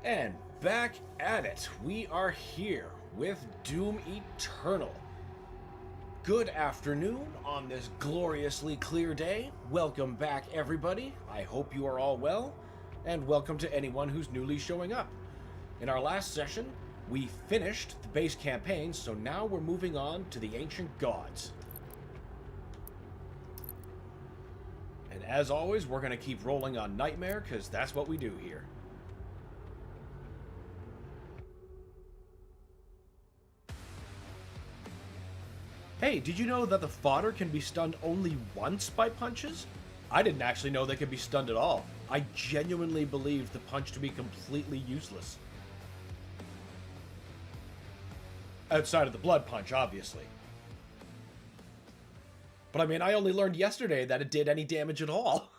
And back at it, we are here with Doom Eternal. Good afternoon on this gloriously clear day. Welcome back, everybody. I hope you are all well, and welcome to anyone who's newly showing up. In our last session, we finished the base campaign, so now we're moving on to the Ancient Gods. And as always, we're going to keep rolling on Nightmare, because that's what we do here. Hey, did you know that the fodder can be stunned only once by punches? I didn't actually know they could be stunned at all. I genuinely believed the punch to be completely useless. Outside of the blood punch, obviously. But I mean, I only learned yesterday that it did any damage at all.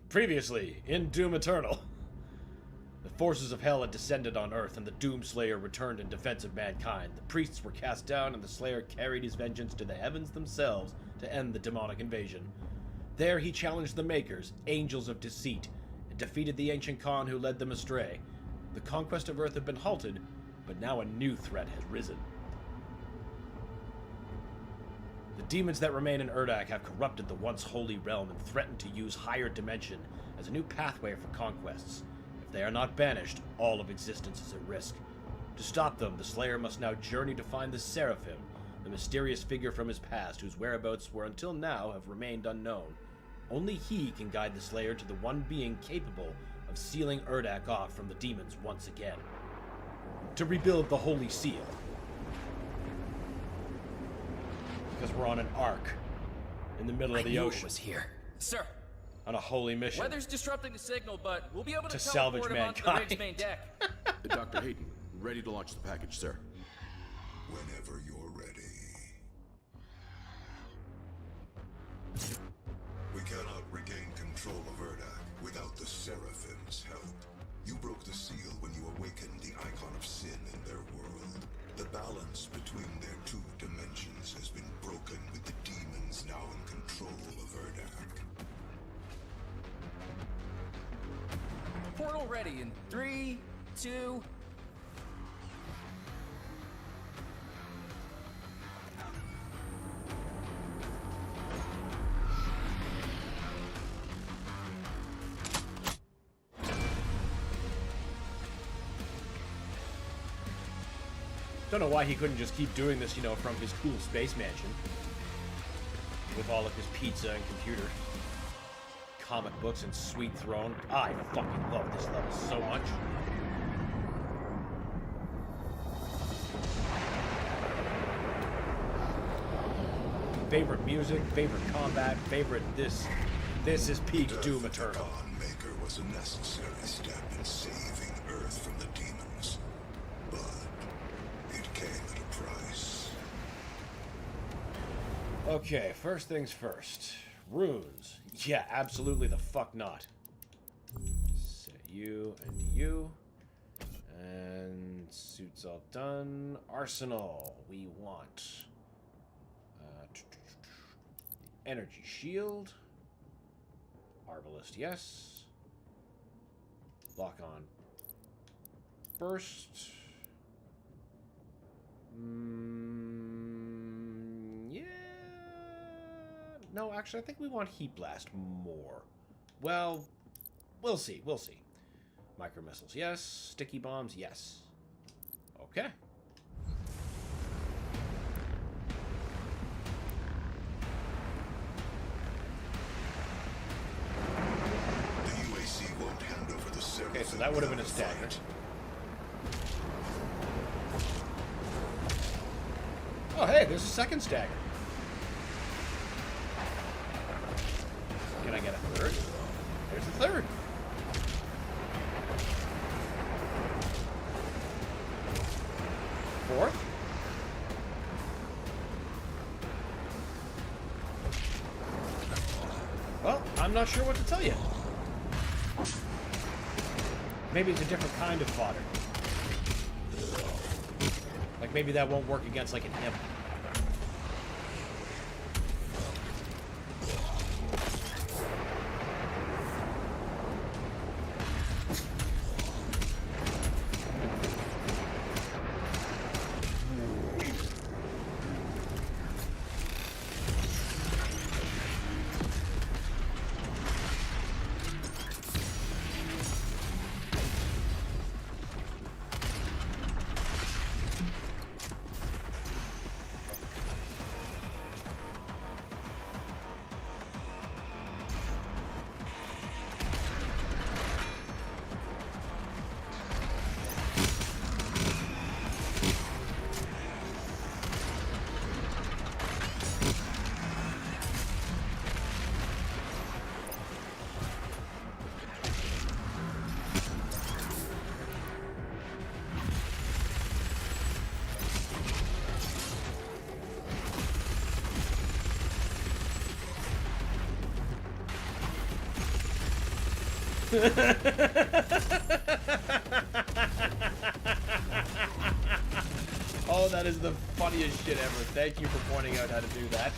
Previously, in Doom Eternal. The forces of hell had descended on Earth, and the Doomslayer returned in defense of mankind. The priests were cast down, and the Slayer carried his vengeance to the heavens themselves to end the demonic invasion. There he challenged the Makers, angels of deceit, and defeated the ancient Khan who led them astray. The conquest of Earth had been halted, but now a new threat has risen. The demons that remain in Urdak have corrupted the once holy realm and threatened to use higher dimension as a new pathway for conquests. If they are not banished, all of existence is at risk. To stop them, the Slayer must now journey to find the Seraphim, the mysterious figure from his past whose whereabouts were until now have remained unknown. Only he can guide the Slayer to the one being capable of sealing Urdak off from the demons once again. To rebuild the Holy Seal. Because we're on an ark in the middle of the ocean. Was here, sir. On a holy mission. Weather's disrupting the signal, but we'll be able to salvage teleport him onto the mankind. rig's main deck. Dr. Hayden, ready to launch the package, sir. Whenever you're ready. We cannot regain control of Urdak without the Seraphim's help. You broke the seal when you awakened the icon of sin in their world. The balance between their two dimensions has been broken with the demons now in control of Urdak. Portal ready in 3, 2... Don't know why he couldn't just keep doing this, from his cool space mansion. With all of his pizza and computer. Comic books and sweet throne. I fucking love this level so much. Favorite music, favorite combat, favorite this. This is peak Doom Eternal. The Dawn Maker was a necessary step in saving Earth from the demons. But it came at a price. Okay, first things first. Runes. Yeah, absolutely the fuck not. Set you and you. And suits all done. Arsenal. We want energy shield. Arbalist, yes. Lock on. Burst. Yeah. No, actually, I think we want Heat Blast more. Well, we'll see. We'll see. Micro missiles, yes. Sticky bombs, yes. Okay. The UAC won't hand over the Seraphim. Okay, so that would have been a stagger. Oh, hey, there's a second stagger. Can I get a third? There's a third. Fourth. Well, I'm not sure what to tell you. Maybe it's a different kind of fodder. Like maybe that won't work against like an imp. Oh, that is the funniest shit ever. Thank you for pointing out how to do that.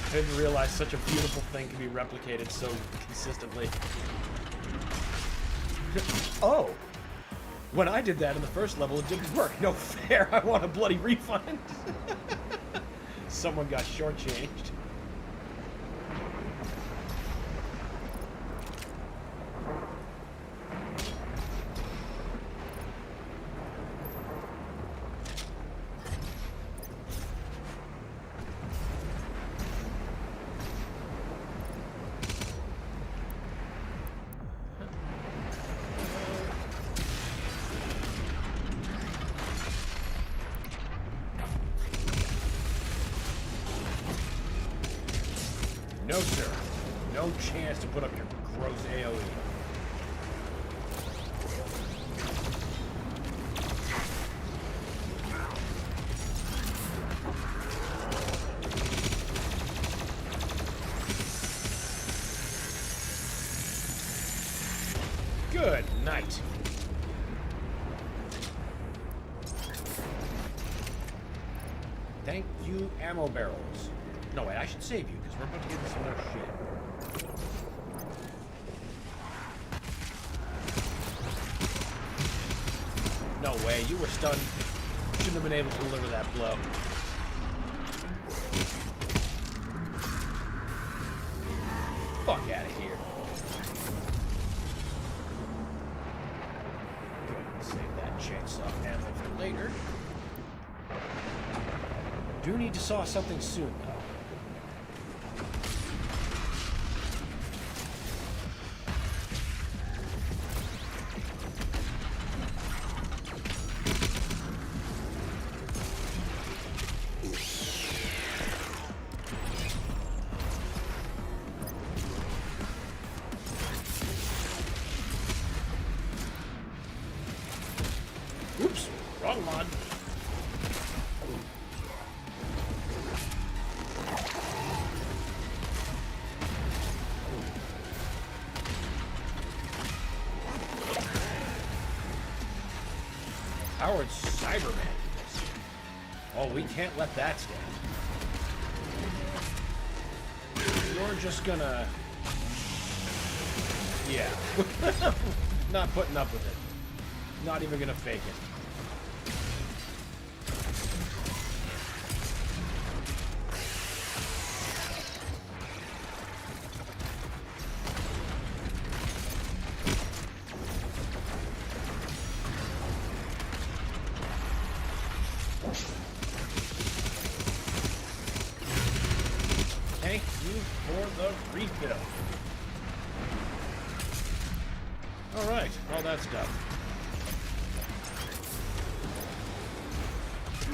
I didn't realize such a beautiful thing can be replicated so consistently. Oh! When I did that in the first level, it didn't work. No fair. I want a bloody refund. Someone got shortchanged. No, sir. No chance to put up your gross AoE. Good night. Thank you, ammo barrels. No, wait, I should save you, because we're about to get into some other shit. No way, you were stunned. Shouldn't have been able to deliver that blow. Fuck out of here. Good, save that chainsaw ammo for later. Do need to saw something soon, though. Oops, wrong mod. Howard Cyberman. Oh, we can't let that stand. You're just gonna... Yeah. Not putting up with it. Not even gonna fake it. Thank you for the refill. Alright, all that stuff.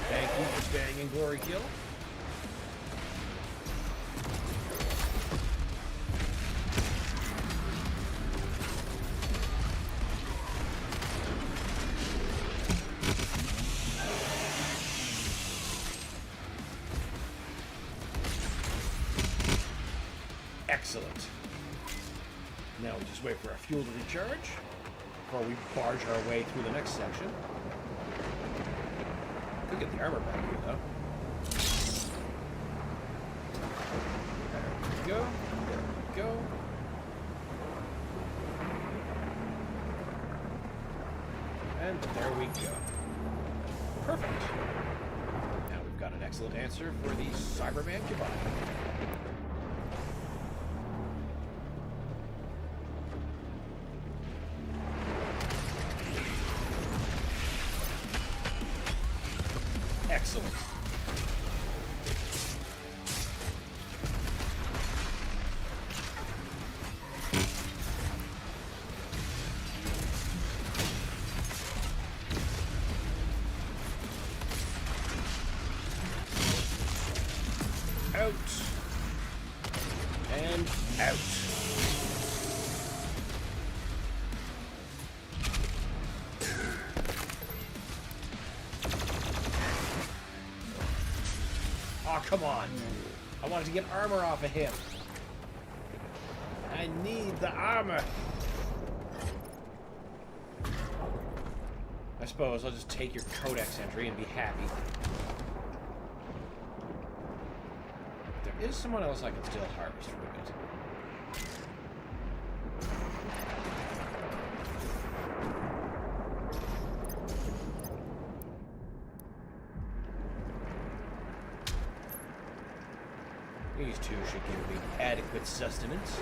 Thank you for staying in Glory Kill. Excellent. Now we just wait for our fuel to recharge before we barge our way through the next section. Could get the armor back here, though. There we go. There we go. And there we go. Perfect. Now we've got an excellent answer for the Cyberman goodbye. Excellent. Out. And out. Oh, come on. I wanted to get armor off of him. I need the armor. I suppose I'll just take your codex entry and be happy. There is someone else I can still harvest for a bit. These two should give me adequate sustenance.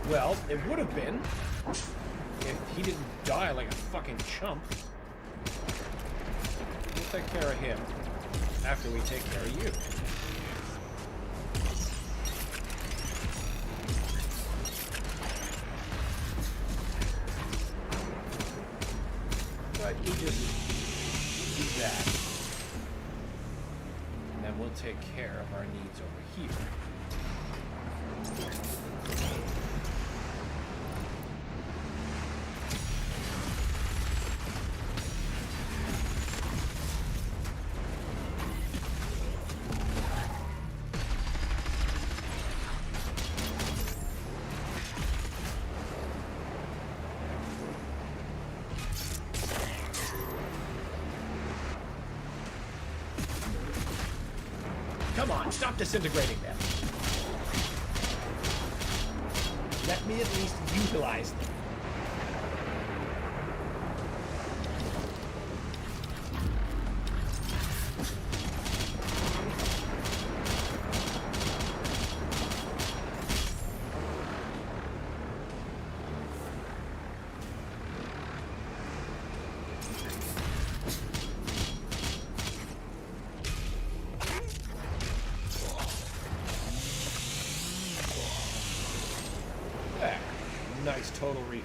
Well, it would have been if he didn't die like a fucking chump. We'll take care of him after we take care of you. But you just do that. And then we'll take care of our needs over here. Come on, stop disintegrating them. Let me at least utilize them. Nice total refill.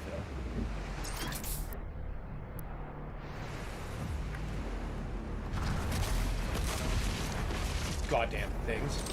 Goddamn things.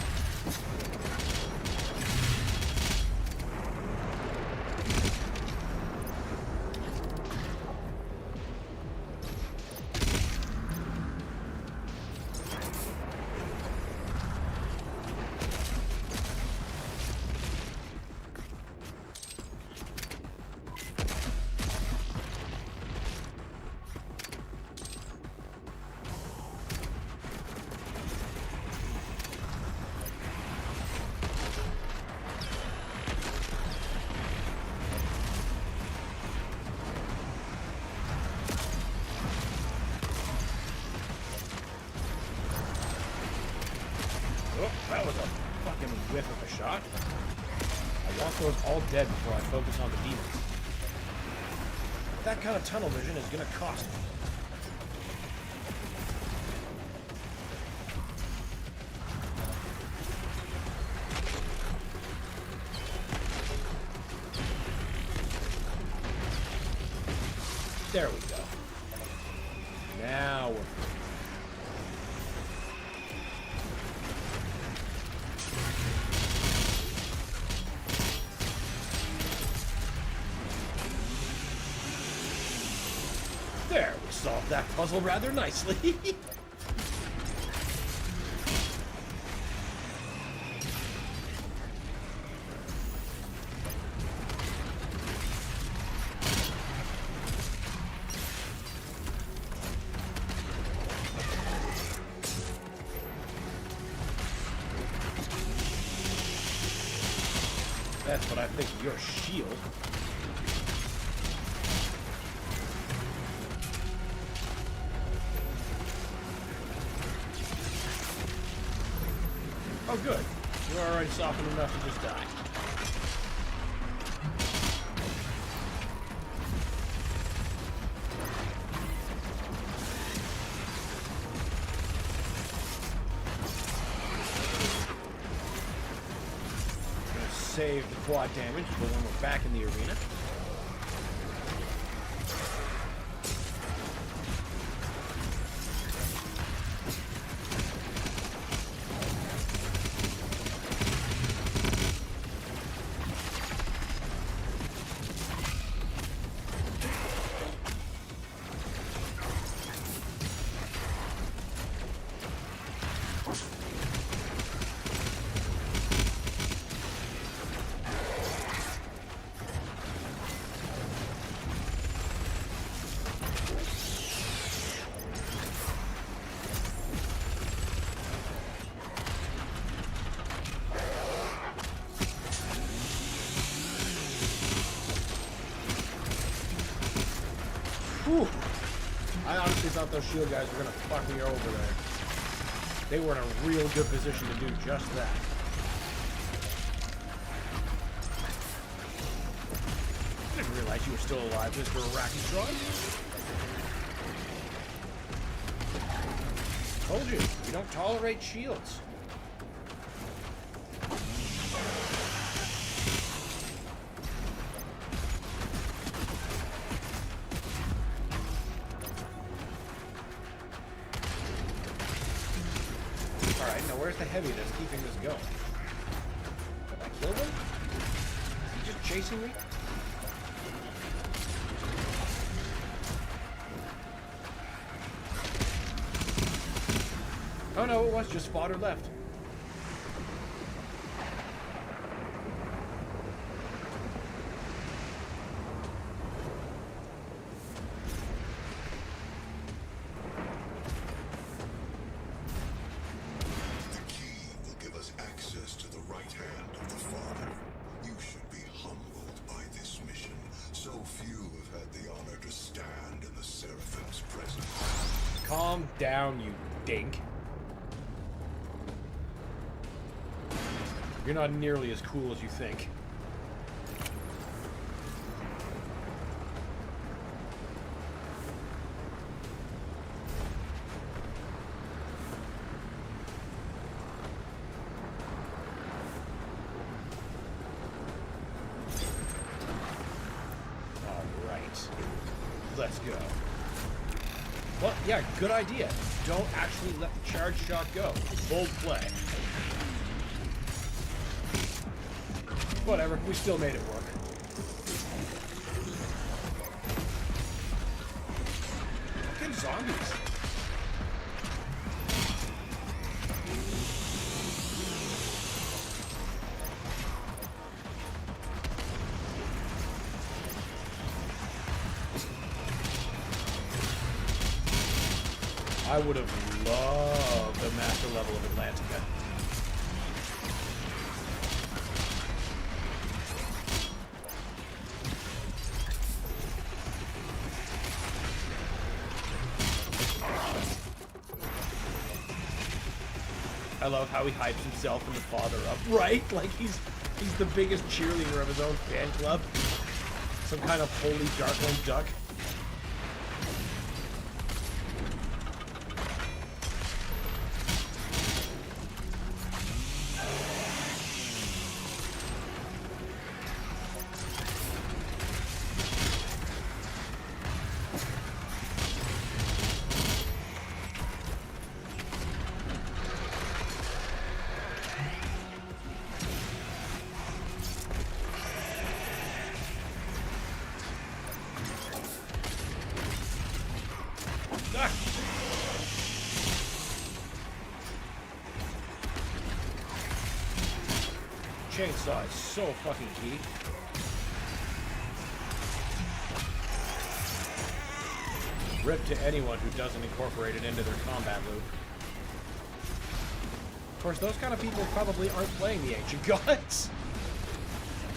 Oh, that was a fucking whiff of a shot. I want those all dead before I focus on the demons. That kind of tunnel vision is gonna cost me. There we go. Now we're... There, we solved that puzzle rather nicely. That's what I think of your shield. Oh, good. You're already softened enough to just die. Gonna save the quad damage for when we're back in the arena. honestly thought those shield guys were gonna fuck me over there. They were in a real good position to do just that. I didn't realize you were still alive just for Arachne. Told you, you don't tolerate shields. Alright, now where's the heavy that's keeping this going? Have I killed him? Is he just chasing me? Oh no, it was just fodder left. The key will give us access to the right hand of the Father. You should be humbled by this mission. So few have had the honor to stand in the Seraphim's presence. Calm down, you dink. You're not nearly as cool as you think. Alright. Let's go. Well, yeah, good idea. Don't actually let the charge shot go. Bold play. Whatever, we still made it work. Fucking zombies. I would have loved a master level of Atlantica. I love how he hypes himself and the father up, right? Like he's the biggest cheerleader of his own fan club. Some kind of holy Darkling duck. Chainsaw is so fucking key. Rip to anyone who doesn't incorporate it into their combat loop. Of course, those kind of people probably aren't playing the Ancient Gods.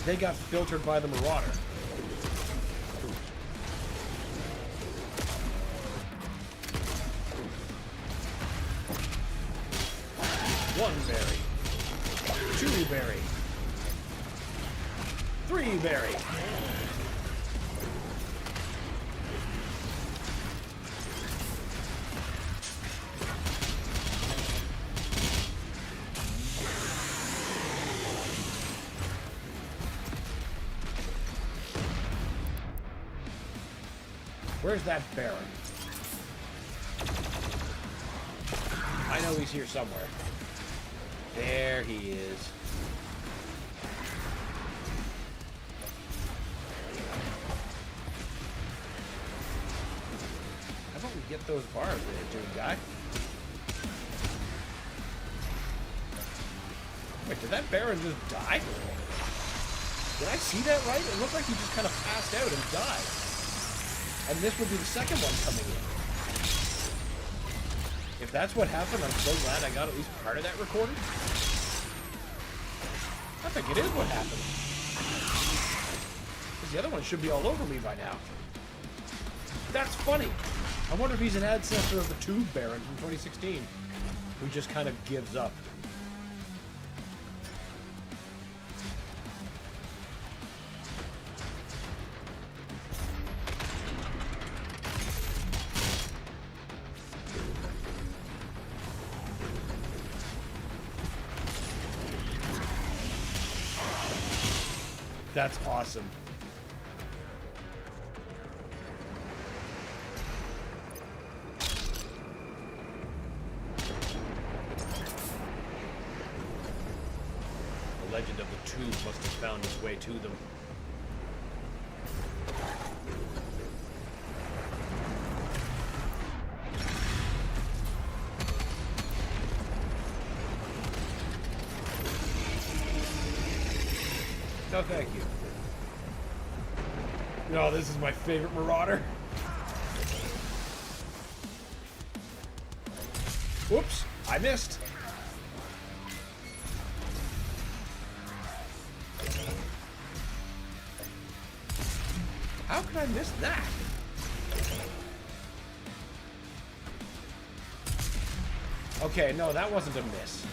They got filtered by the Marauder. One berry. Two berry. Three berry. Where's that Baron? I know he's here somewhere. There he is. How about we get those bars there, dude guy? Wait, did that Baron just die? Did I see that right? It looked like he just kind of passed out and died. And this would be the second one coming in. If that's what happened, I'm so glad I got at least part of that recorded. I think it is what happened. Because the other one should be all over me by now. That's funny. I wonder if he's an ancestor of the Tube Baron from 2016, who just kind of gives up. That's awesome. The legend of the tube must have found its way to them. No, thank you. No, this is my favorite Marauder. Whoops, I missed. How could I miss that? Okay, no, that wasn't a miss.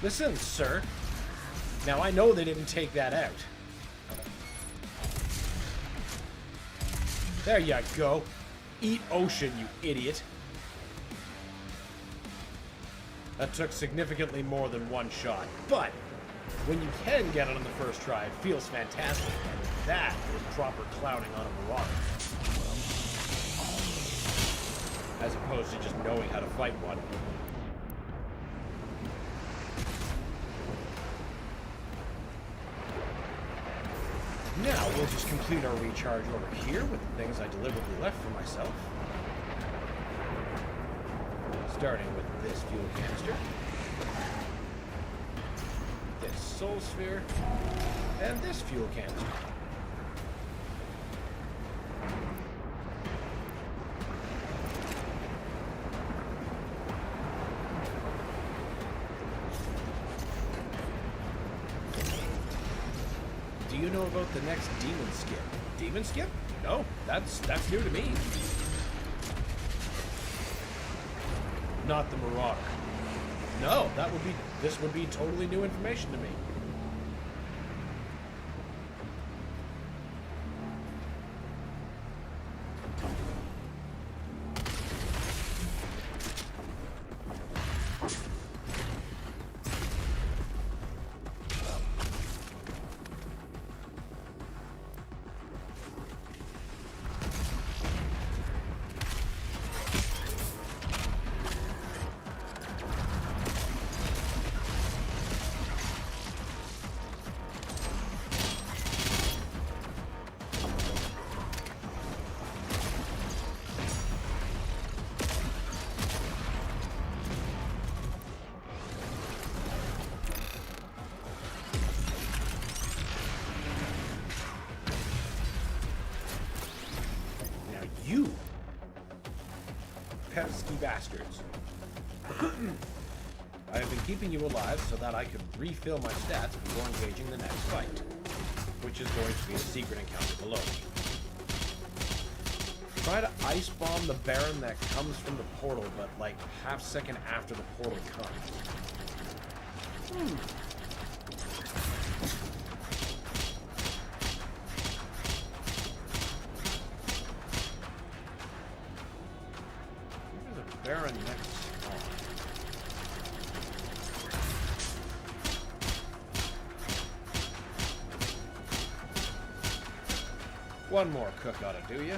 Listen, sir. Now, I know they didn't take that out. There you go. Eat ocean, you idiot. That took significantly more than one shot. But, when you can get it on the first try, it feels fantastic. And that is proper clowning on a Marauder. As opposed to just knowing how to fight one. Now, we'll just complete our recharge over here with the things I deliberately left for myself. Starting with this fuel canister. This soul sphere. And this fuel canister. Do you know about the next demon skip? Demon skip? No, that's new to me. Not the Marauder. No, this would be totally new information to me. You pesky bastards. I have been keeping you alive so that I could refill my stats before engaging the next fight, which is going to be a secret encounter below me. Try to ice bomb the Baron that comes from the portal, but like half second after the portal comes. Baron next spawn. One more cook ought to do ya.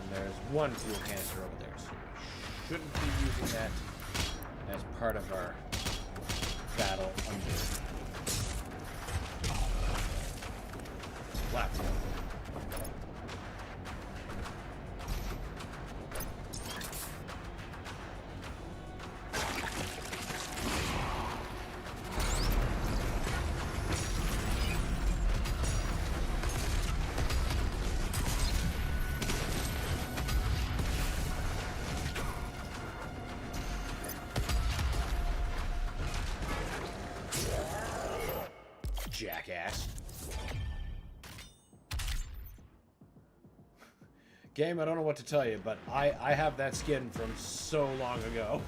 And there's one fuel canister over there, so we shouldn't be using that as part of our battle under platform. jackass. Game, I don't know what to tell you, but I have that skin from so long ago.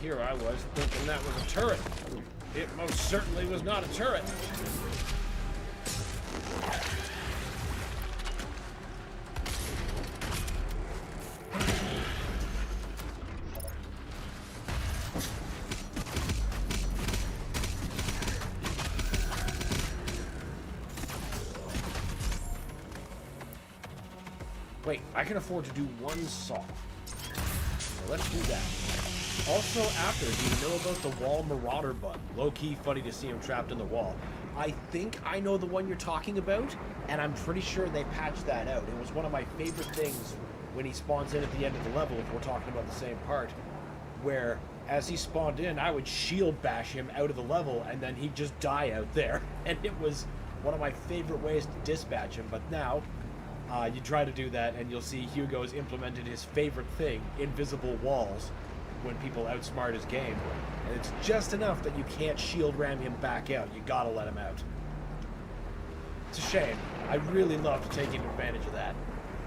Here I was thinking that was a turret. It most certainly was not a turret. Wait, I can afford to do one saw. So let's do that. Also, after, do you know about the wall marauder button? Low-key funny to see him trapped in the wall. I think I know the one you're talking about, and I'm pretty sure they patched that out. It was one of my favorite things when he spawns in at the end of the level, if we're talking about the same part, where as he spawned in, I would shield bash him out of the level, and then he'd just die out there. And it was one of my favorite ways to dispatch him, but now you try to do that, and you'll see Hugo's implemented his favorite thing, invisible walls, when people outsmart his game, and it's just enough that you can't shield ram him back out. You gotta let him out. It's a shame. I really loved taking advantage of that.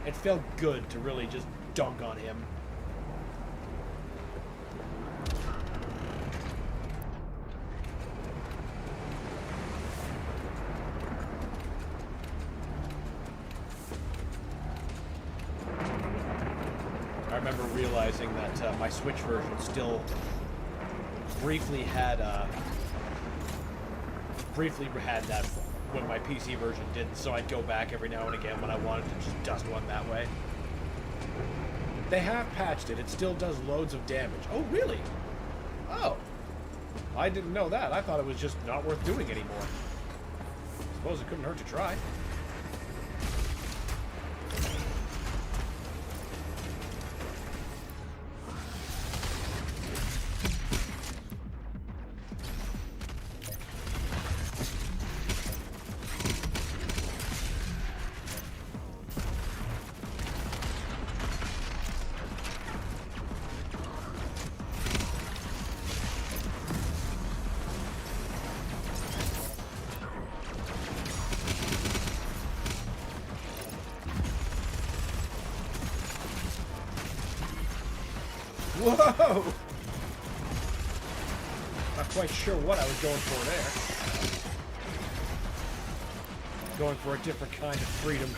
It felt good to really just dunk on him. I remember realizing that my Switch version still briefly had that when my PC version didn't, so I'd go back every now and again when I wanted to just dust one that way. They have patched it. It still does loads of damage. Oh, really? Oh. I didn't know that. I thought it was just not worth doing anymore. Suppose it couldn't hurt to try. Whoa! Not quite sure what I was going for there. Going for a different kind of freedom.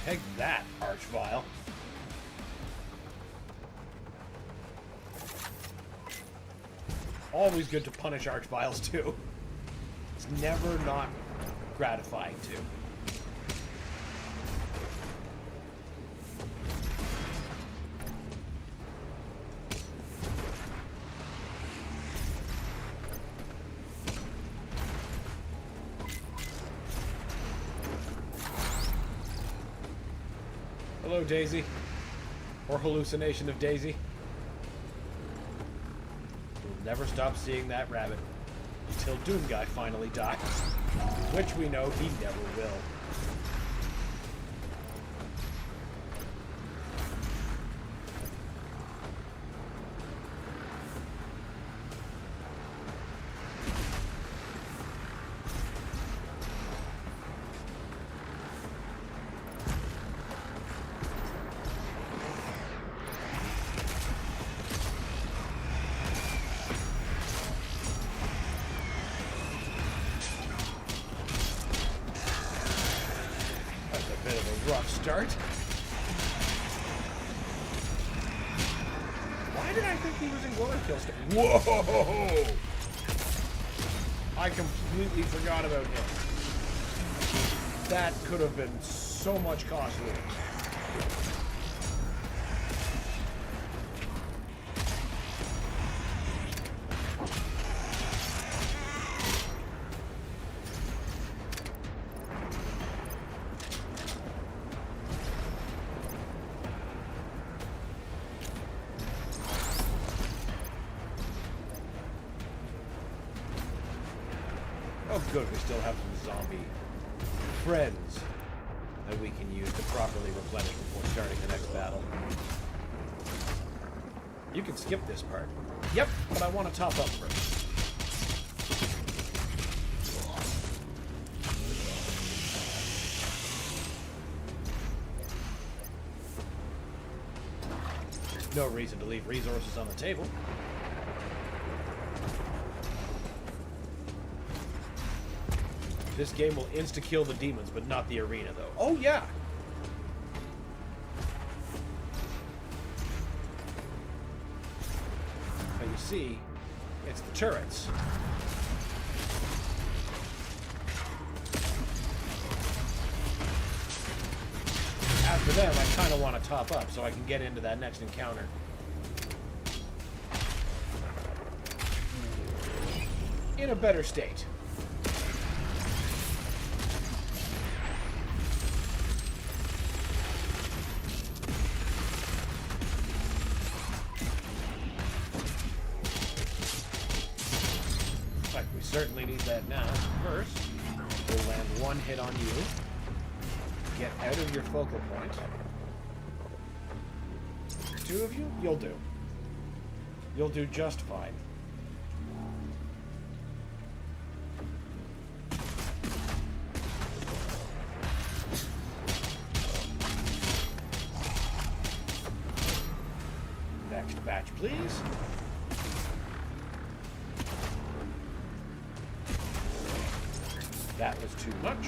Take that, Archvile. Always good to punish Archviles, too. It's never not gratifying, too. Hello, Daisy. Or hallucination of Daisy. We'll never stop seeing that rabbit until Doomguy finally dies. Which we know he never will. rough start. Why did I think he was in Glory Kill state? Whoa! I completely forgot about him. That could have been so much costlier. Oh good, we still have some zombie friends that we can use to properly replenish before starting the next battle. You can skip this part. Yep, but I want to top up first. There's no reason to leave resources on the table. This game will insta-kill the demons, but not the arena, though. Oh, yeah! But you see, it's the turrets. After them, I kind of want to top up so I can get into that next encounter. In a better state. Certainly need that now. First, we'll land one hit on you. Get out of your focal point. Two of you? You'll do. You'll do just fine. Next batch, please. That was too much.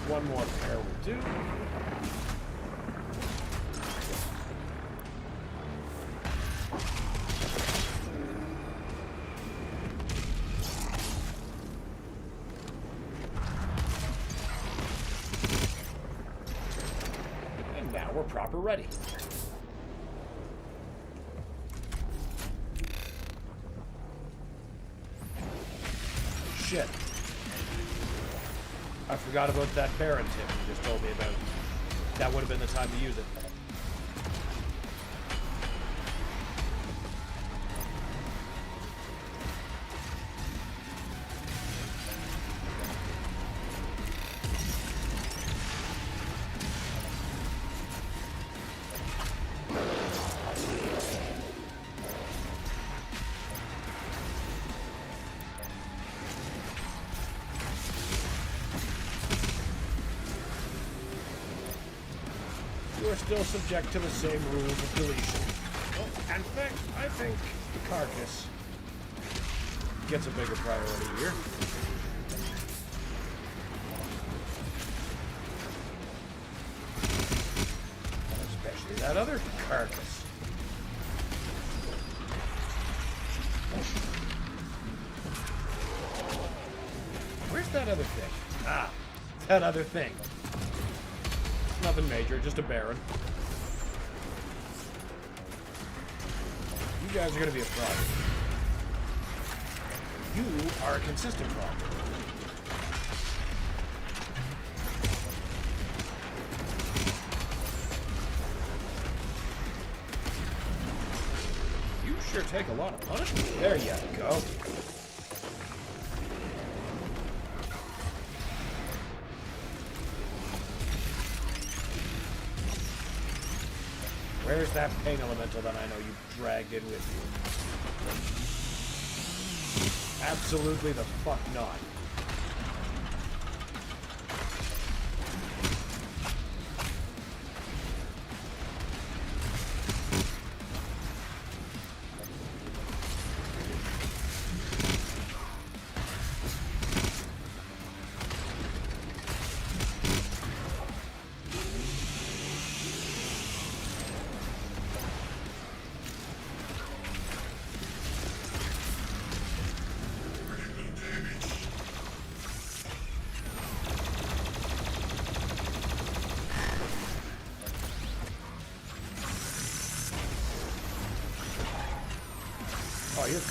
One more pair will do. We're proper ready. Shit. I forgot about that Baron tip you just told me about. That would have been the time to use it. You are still subject to the same rules of deletion. Oh, in fact, I think the carcass gets a bigger priority here. Especially that other carcass. Where's that other thing? Ah, that other thing. Nothing major, just a Baron. You guys are gonna be a problem. You are a consistent problem. You sure take a lot of punishment. There you go. Where's that pain elemental that I know you dragged in with you? Absolutely the fuck not.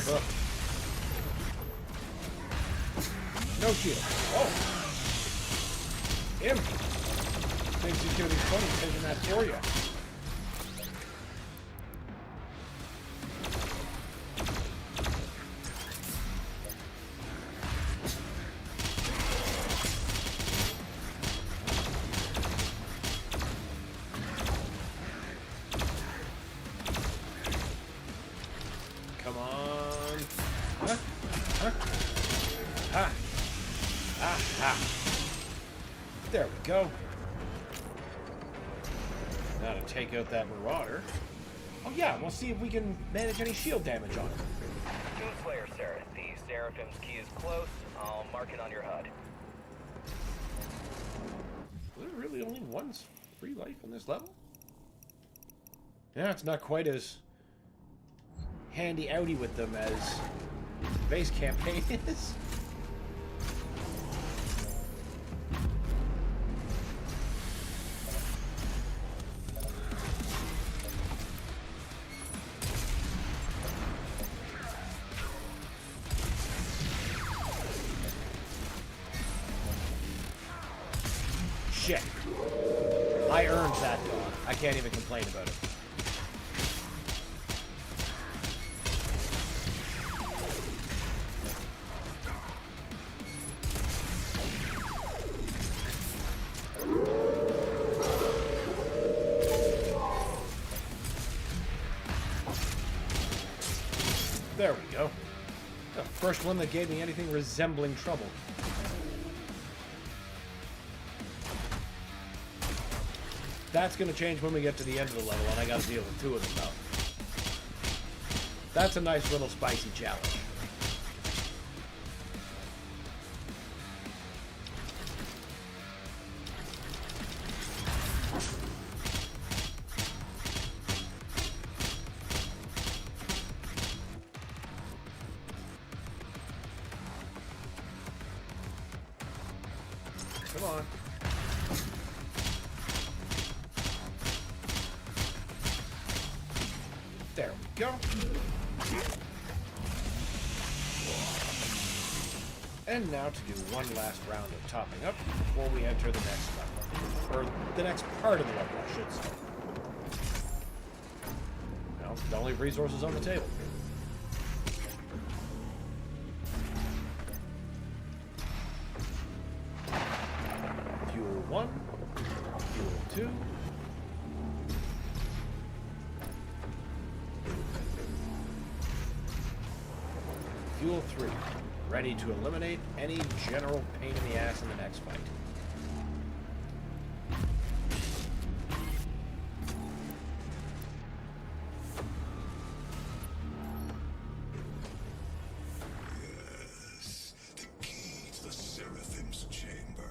cooked. No shield. Oh! Him! Thinks he's gonna be funny taking that for you. Come on. Huh? Huh? Ha! Aha! There we go. Now to take out that Marauder. Oh yeah, we'll see if we can manage any shield damage on it. Slayer, sir. The Seraphim's key is close. I'll mark it on your HUD. There really only one free life on this level? Yeah, it's not quite as handy-outy with them as base campaign is. Shit. I earned that dog. I can't even complain about it. There we go. The first one that gave me anything resembling trouble. That's going to change when we get to the end of the level, and I got to deal with two of them now. That's a nice little spicy challenge. Come on. There we go. And now to do one last round of topping up before we enter the next level. Or the next part of the level, I should say. Well, don't leave resources on the table. Fuel 1, Fuel 2. Fuel 3, ready to eliminate any general pain in the ass in the next fight. Yes, the key to the Seraphim's chamber.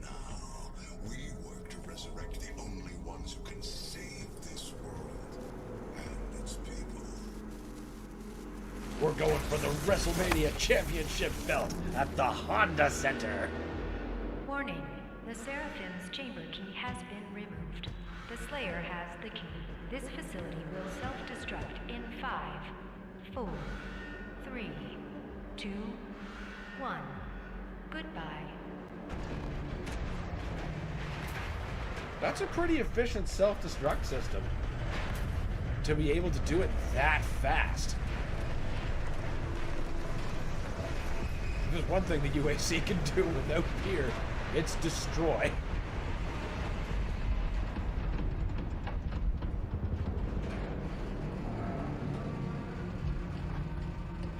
Now, we work to resurrect the only ones who can save this world and its people. We're going for the WrestleMania Championship belt at the Honda Center. Warning, the Seraphim's chamber key has been removed. The Slayer has the key. This facility will self-destruct in 5, 4, 3, 2, 1. Goodbye. That's a pretty efficient self-destruct system. To be able to do it that fast. There's one thing the UAC can do without fear. It's destroy.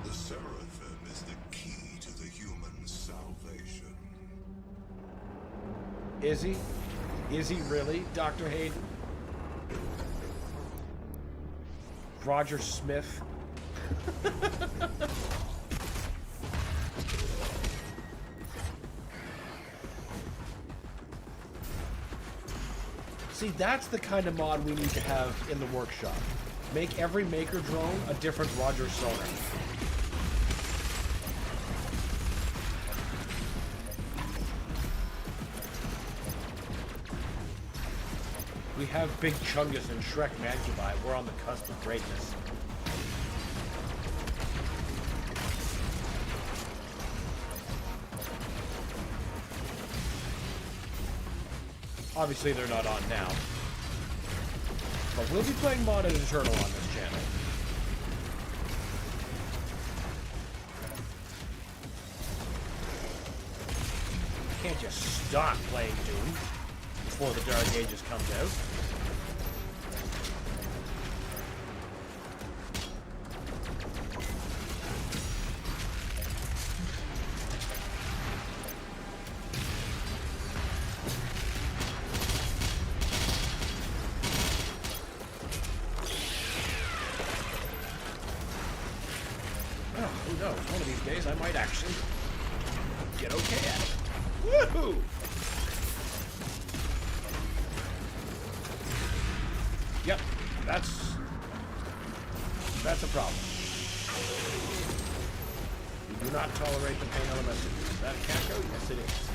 The Seraphim is the key to the human salvation. Is he? Is he really, Dr. Hayden? Roger Smith? See, that's the kind of mod we need to have in the workshop. Make every Maker drone a different Roger Sonar. We have Big Chungus and Shrek Mancubi. We're on the cusp of greatness. Obviously, they're not on now. But we'll be playing Modded Eternal on this channel. Can't just stop playing Doom before the Dark Ages comes out. Who knows? One of these days I might actually get okay at it. Woohoo! Yep, that's a problem. We do not tolerate the pain element. Is that a cat code? Yes, it is.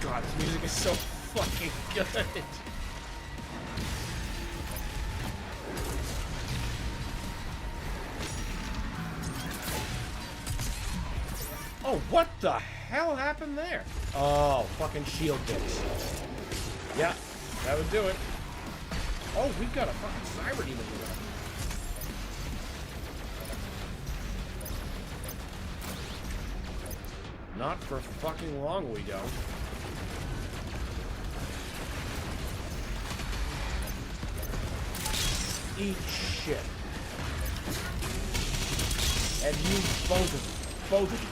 God, this music is so fucking good. Oh, what the hell happened there? Oh, fucking shield bits. Yeah, that would do it. Oh, we've got a fucking Cyber Demon here. Not for fucking long, we don't. Eat shit. And you both of you.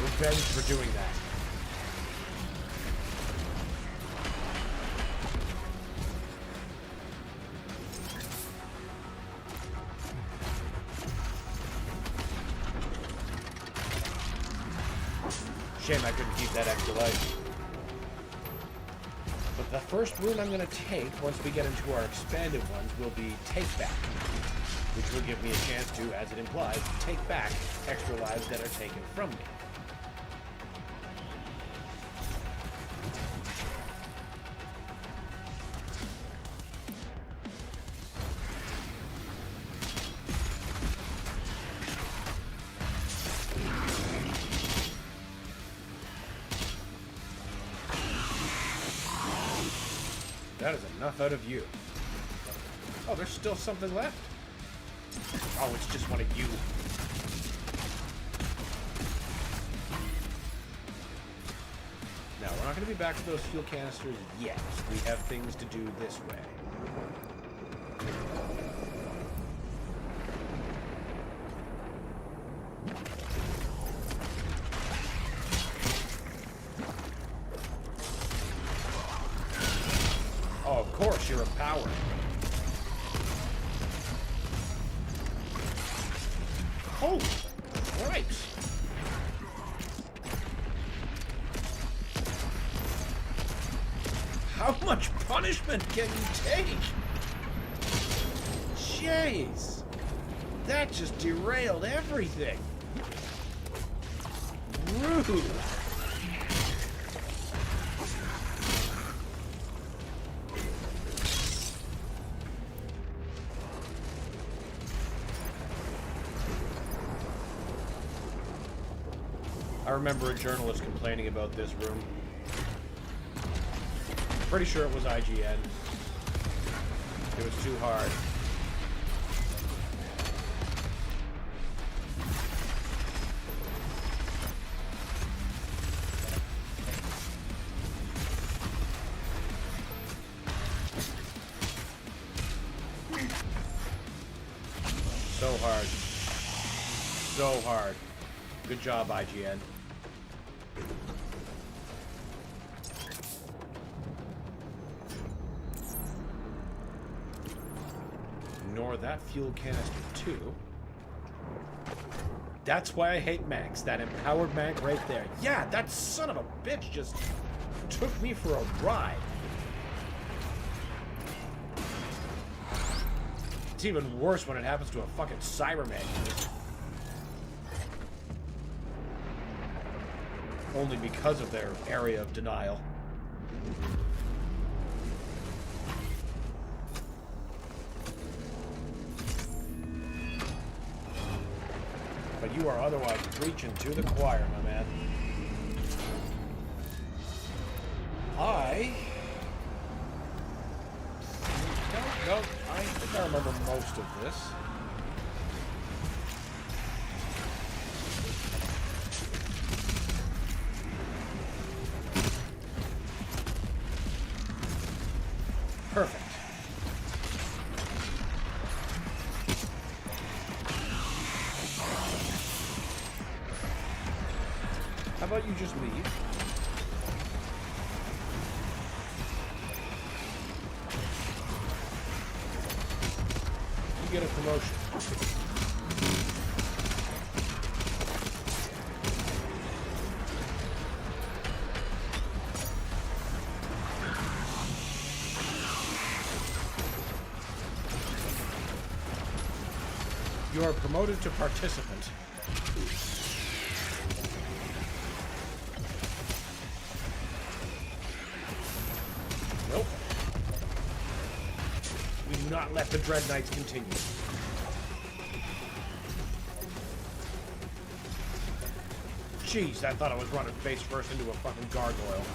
Revenge for doing that. Shame I couldn't keep that extra life. But the first room I'm going to take, once we get into our expanded ones, will be Take Back. Which will give me a chance to, as it implies, take back extra lives that are taken from me. That is enough out of you. Oh, there's still something left? Oh, it's just one of you. Now, we're not going to be back to those fuel canisters yet. We have things to do this way. Oh, of course, you're empowered. Holy cripes! How much punishment can you take? Jeez! That just derailed everything! Rude! I remember a journalist complaining about this room. Pretty sure it was IGN. It was too hard. So hard. So hard. Good job, IGN. Ignore that fuel canister too. That's why I hate Manx. That empowered Manx right there. Yeah, that son of a bitch just took me for a ride. It's even worse when it happens to a fucking Cyberman. only because of their area of denial. But you are otherwise preaching to the choir, my man. I think I remember most of this. Perfect. How about you just leave? You get a promotion. You are promoted to participant. Nope. We do not let the Dread Knights continue. Jeez, I thought I was running face first into a fucking gargoyle.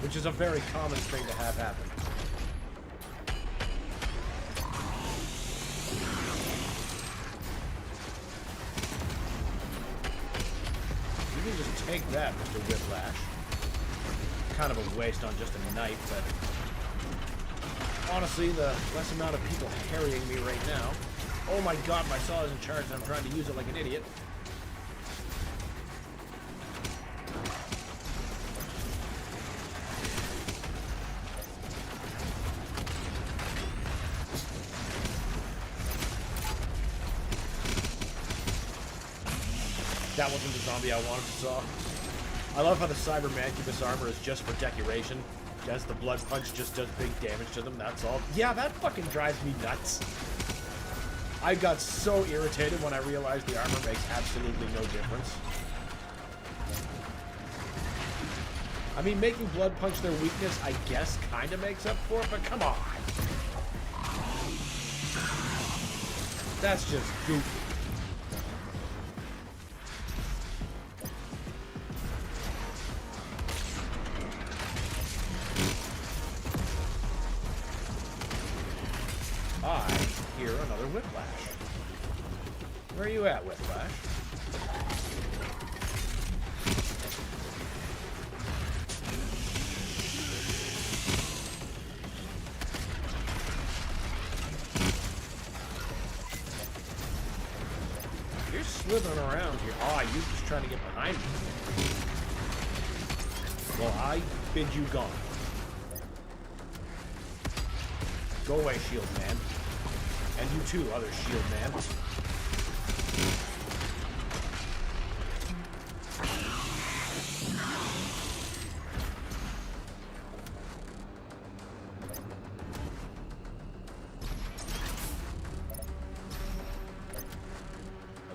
Which is a very common thing to have happen. You can just take that, Mr. Whiplash. Kind of a waste on just a knight, but honestly, the less amount of people harrying me right now. Oh my god, my saw is in charge and I'm trying to use it like an idiot. That wasn't the zombie I wanted to saw. I love how the Cyber Mancubus armor is just for decoration. As the blood punch just does big damage to them, that's all. Yeah, that fucking drives me nuts. I got so irritated when I realized the armor makes absolutely no difference. I mean, making blood punch their weakness, I guess, kind of makes up for it, but come on. That's just goofy. I hear another Whiplash. Where are you at, Whiplash? You're slithering around here. Oh, you're just trying to get behind me. Well, I bid you gone. Go away, shield man. And you too, other shield man.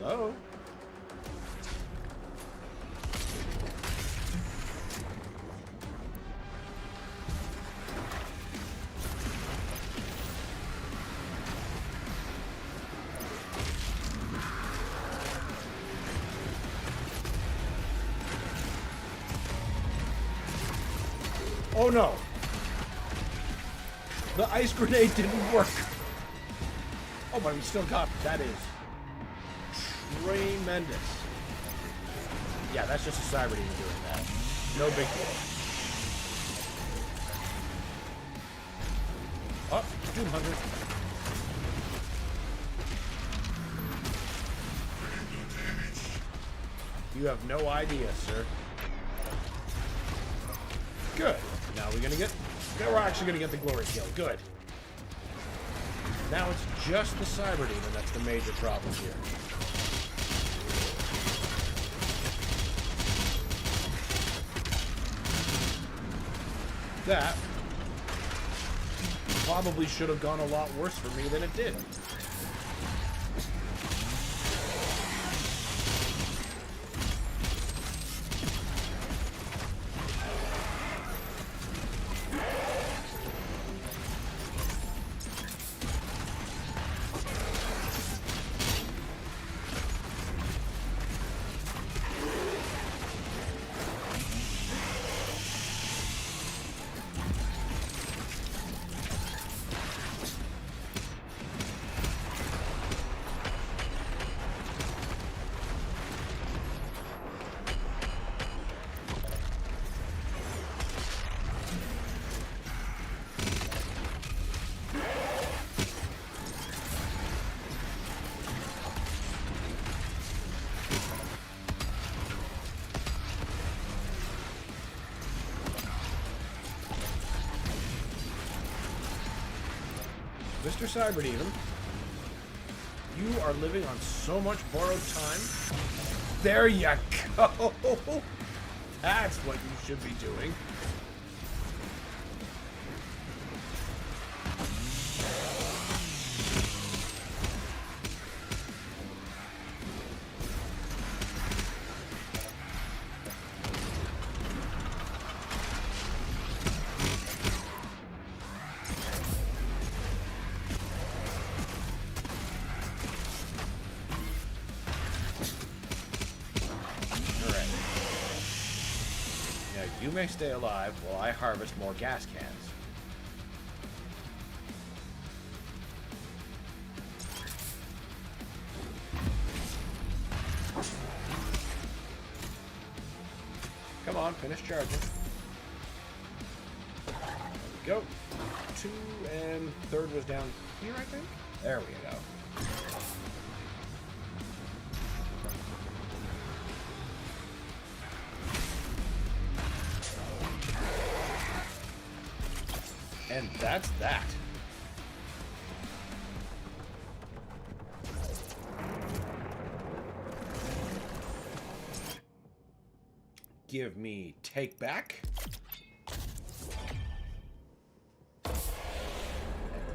Hello? Oh no! The ice grenade didn't work! Oh, but we still got it. That is tremendous. Yeah, that's just a Cyber Demon doing that. No big deal. Oh, Doom Hunter. You have no idea, sir. Good. Now we're gonna get... We're actually gonna get the glory kill. Good. Now it's just the Cyber Demon that's the major problem here. That probably should have gone a lot worse for me than it did. Mr. Cyberdemon, you are living on so much borrowed time. There you go. That's what you should be doing. You may stay alive while I harvest more gas cans. Come on, finish charging. There we go. 2 and 3rd was down here, I think? There we go. And that's that. Give me take back.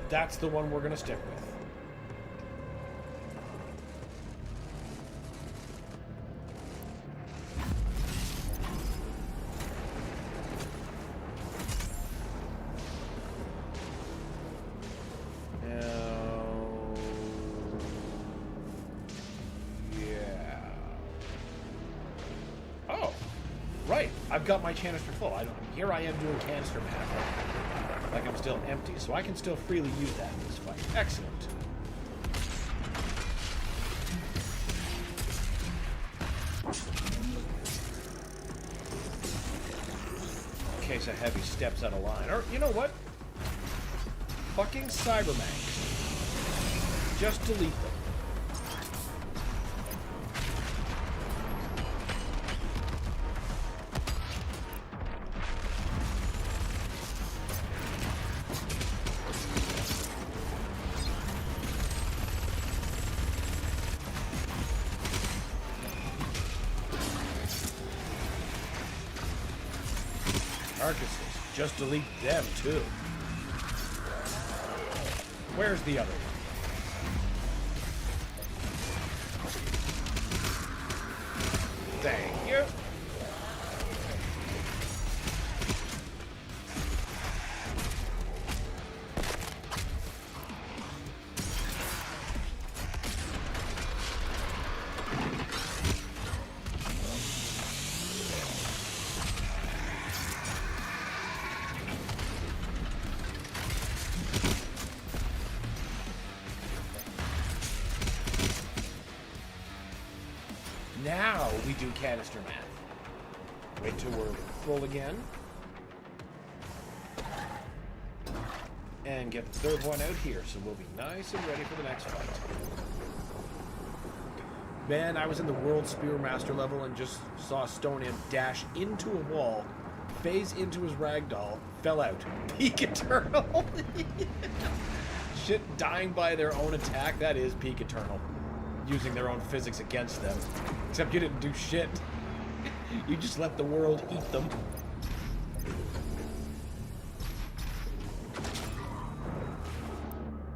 That's the one we're gonna stick with. I've got my canister full. Here I am doing canister math. Like I'm still empty, so I can still freely use that in this fight. Excellent. In case a heavy steps out of line. Or, you know what? Fucking Cybermangs. Just delete them. Carcasses. Just delete them, too. Where's the other one? Thank you. Now we do canister math. Wait till we're full again. And get the 3rd one out here, so we'll be nice and ready for the next fight. Man, I was in the World Spearmaster level and just saw Stone Imp dash into a wall, phase into his ragdoll, fell out. Peak Eternal! Shit, dying by their own attack, that is Peak Eternal. Using their own physics against them. Except you didn't do shit. You just let the world eat them.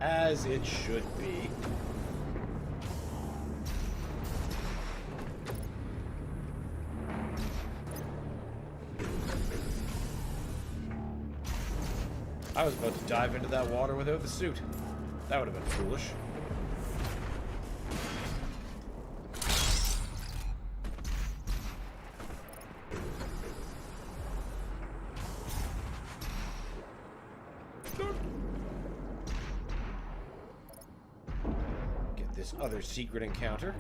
As it should be. I was about to dive into that water without the suit. That would have been foolish. This other secret encounter.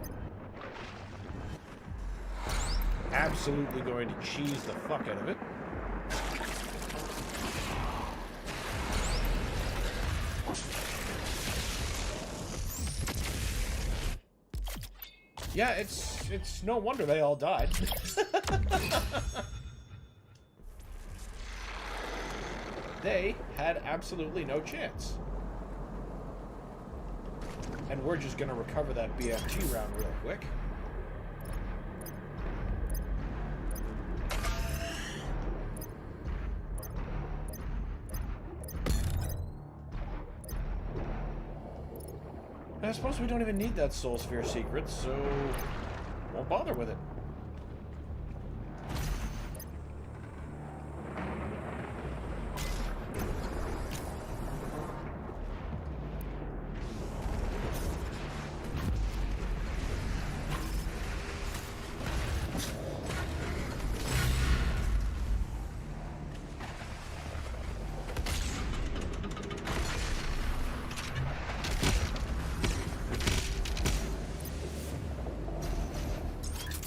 Absolutely going to cheese the fuck out of it. Yeah, it's no wonder they all died. They had absolutely no chance. And we're just gonna recover that BFG round real quick. And I suppose we don't even need that Soul Sphere secret, so won't bother with it.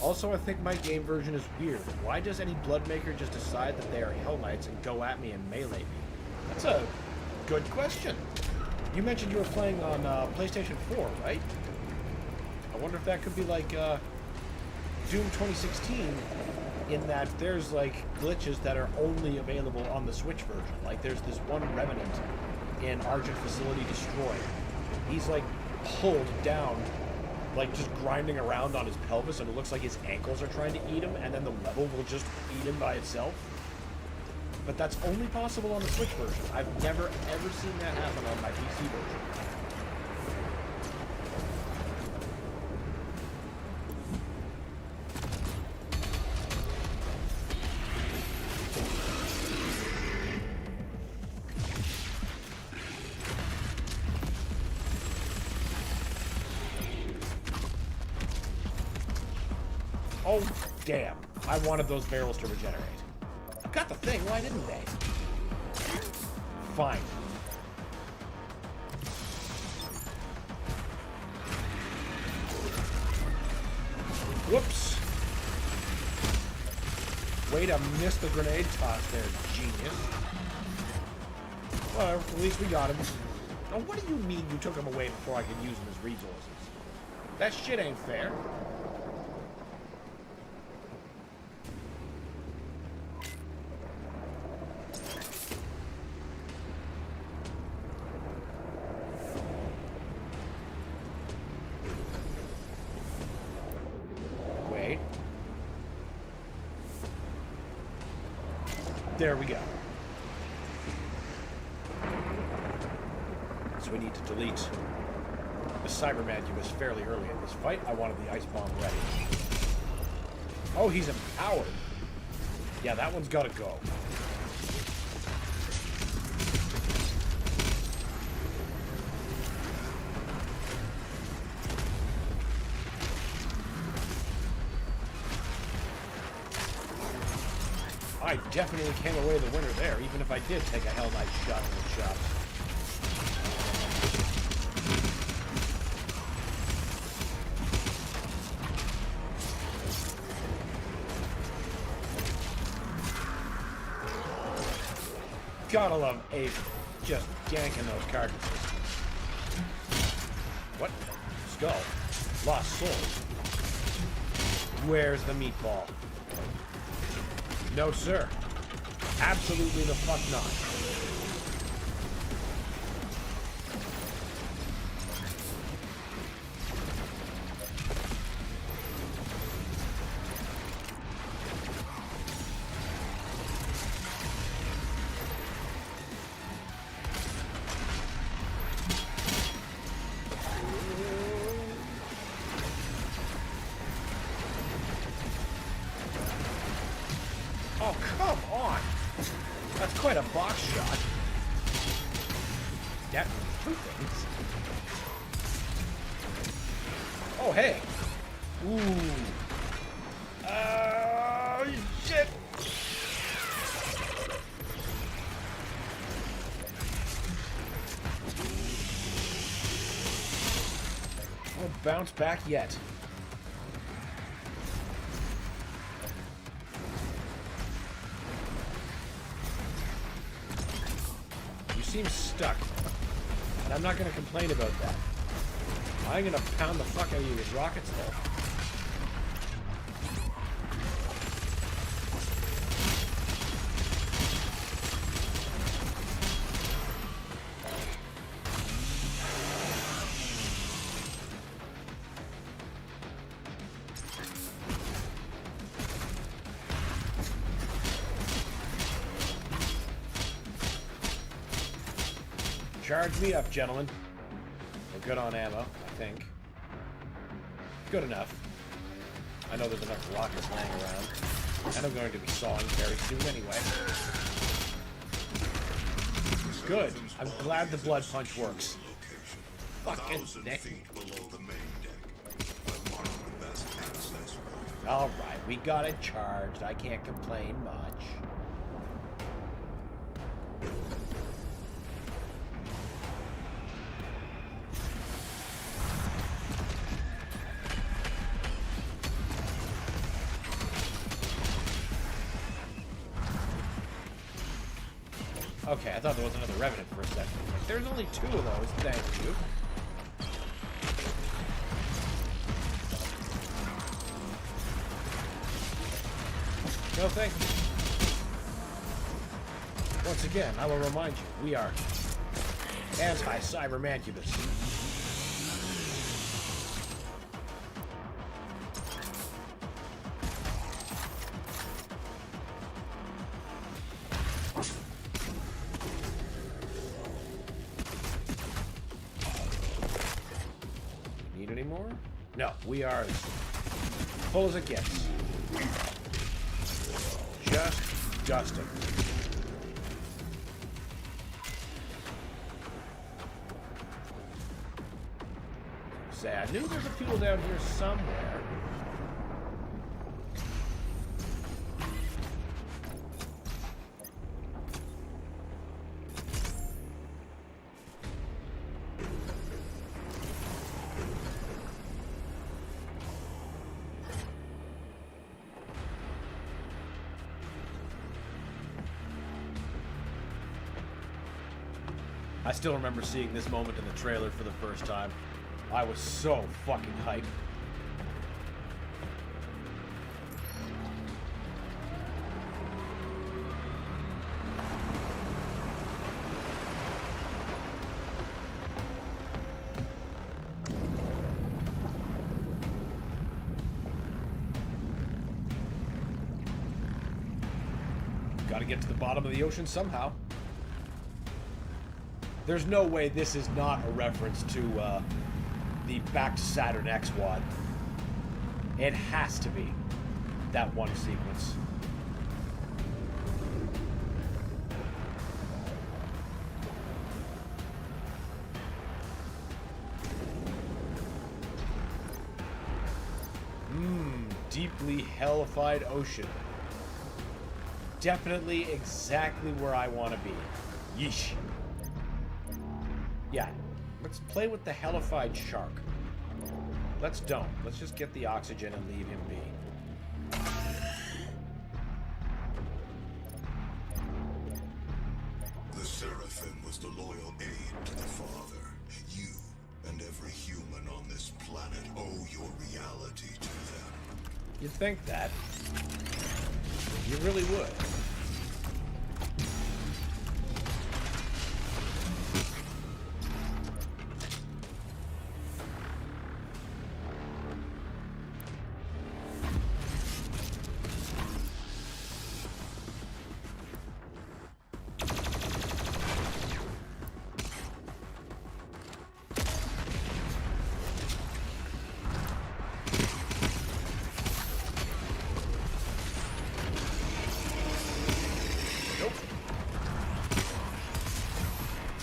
Also, I think my game version is weird. Why does any Bloodmaker just decide that they are Hell Knights and go at me and melee me? That's a good question. You mentioned you were playing on PlayStation 4, right? I wonder if that could be like Doom 2016, in that there's like glitches that are only available on the Switch version. Like there's this one Revenant in Argent Facility Destroy. He's like pulled down, like just grinding around on his pelvis, and it looks like his ankles are trying to eat him, and then the level will just eat him by itself. But that's only possible on the Switch version. I've never ever seen that happen on my PC version. Oh, damn. I wanted those barrels to regenerate. I've got the thing, why didn't they? Fine. Whoops. Way to miss the grenade toss there, genius. Well, at least we got him. Now, what do you mean you took him away before I could use him as resources? That shit ain't fair. There we go. So we need to delete the Cyberman Uis fairly early in this fight. I wanted the Ice Bomb ready. Oh, he's empowered. Yeah, that one's gotta go. I definitely came away the winner there, even if I did take a Hell Knight shot in the chops. Gotta love Abe just ganking those carcasses. What? Skull. Lost souls. Where's the meatball? No, sir. Absolutely the fuck not. Oh, come on! That's quite a box shot. Yeah, two things. Oh, hey! Ooh. Shit! Won't bounce back yet. Seems stuck, and I'm not going to complain about that. I'm going to pound the fuck out of you with rockets, though. Charge me up, gentlemen. We're good on ammo, I think. Good enough. I know there's enough rockets laying around. And I'm going to be sawing very soon anyway. Good. I'm glad the blood punch works. Fucking Nick. Alright, we got it charged. I can't complain much. Okay, I thought there was another Revenant for a second. Like, there's only 2 of those, thank you. No, thank you. Once again, I will remind you, we are anti-cyber mancubus. Need any more? No, we are as full as it gets. Just Justin. Say, I knew there's a fuel down here somewhere. I still remember seeing this moment in the trailer for the first time. I was so fucking hyped. Gotta get to the bottom of the ocean somehow. There's no way this is not a reference to the Back to Saturn X-Wad. It has to be that one sequence. Deeply hellified ocean. Definitely exactly where I want to be. Yeesh. Yeah, let's play with the hellified shark. Let's don't. Let's just get the oxygen and leave him be. The Seraphim was the loyal aid to the Father. You and every human on this planet owe your reality to them. You'd think that. You really would.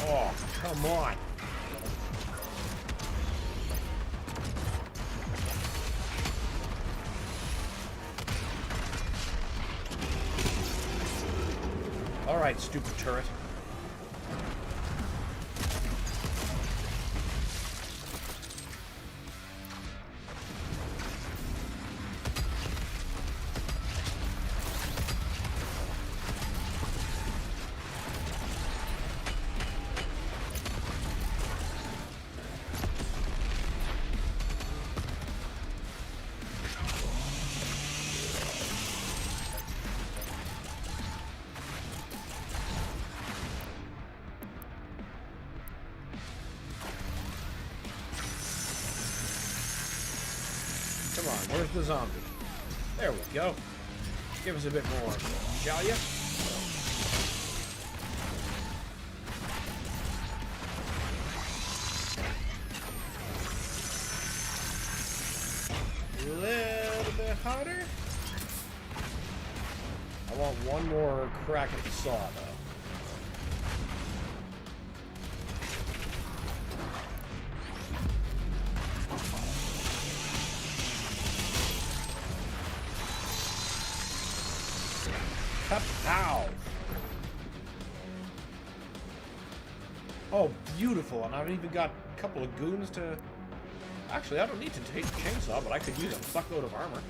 Oh, come on. All right, stupid turret. Come on, where's the zombie? There we go. Give us a bit more, shall ya? little bit harder. I want one more crack at the saw, though. Ow! Oh, beautiful. And I've even got a couple of goons to... Actually, I don't need to take the chainsaw, but I could use a fuckload of armor.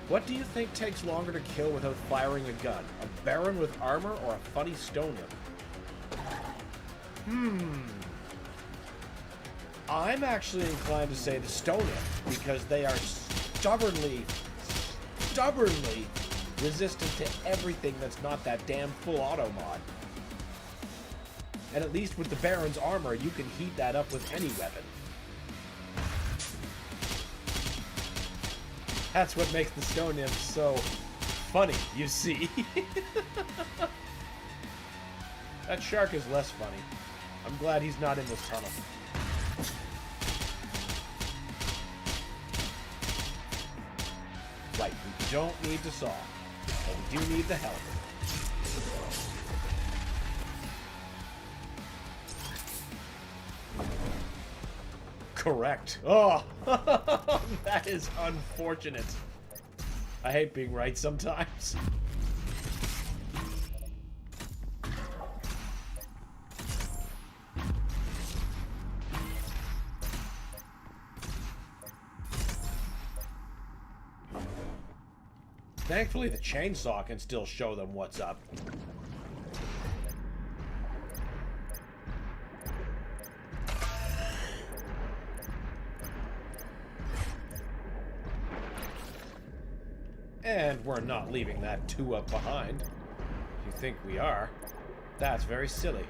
What do you think takes longer to kill without firing a gun? A Baron with armor or a funny stone imp? I'm actually inclined to say the stone imp, because they are stubbornly resistant to everything that's not that damn full auto mod. And at least with the Baron's armor, you can heat that up with any weapon. That's what makes the stone imp so funny, you see. That shark is less funny. I'm glad he's not in this tunnel. Right, we don't need the saw, but we do need the helmet. Correct. Oh, that is unfortunate. I hate being right sometimes. Thankfully, the chainsaw can still show them what's up. And we're not leaving that 2 up behind. If you think we are, that's very silly.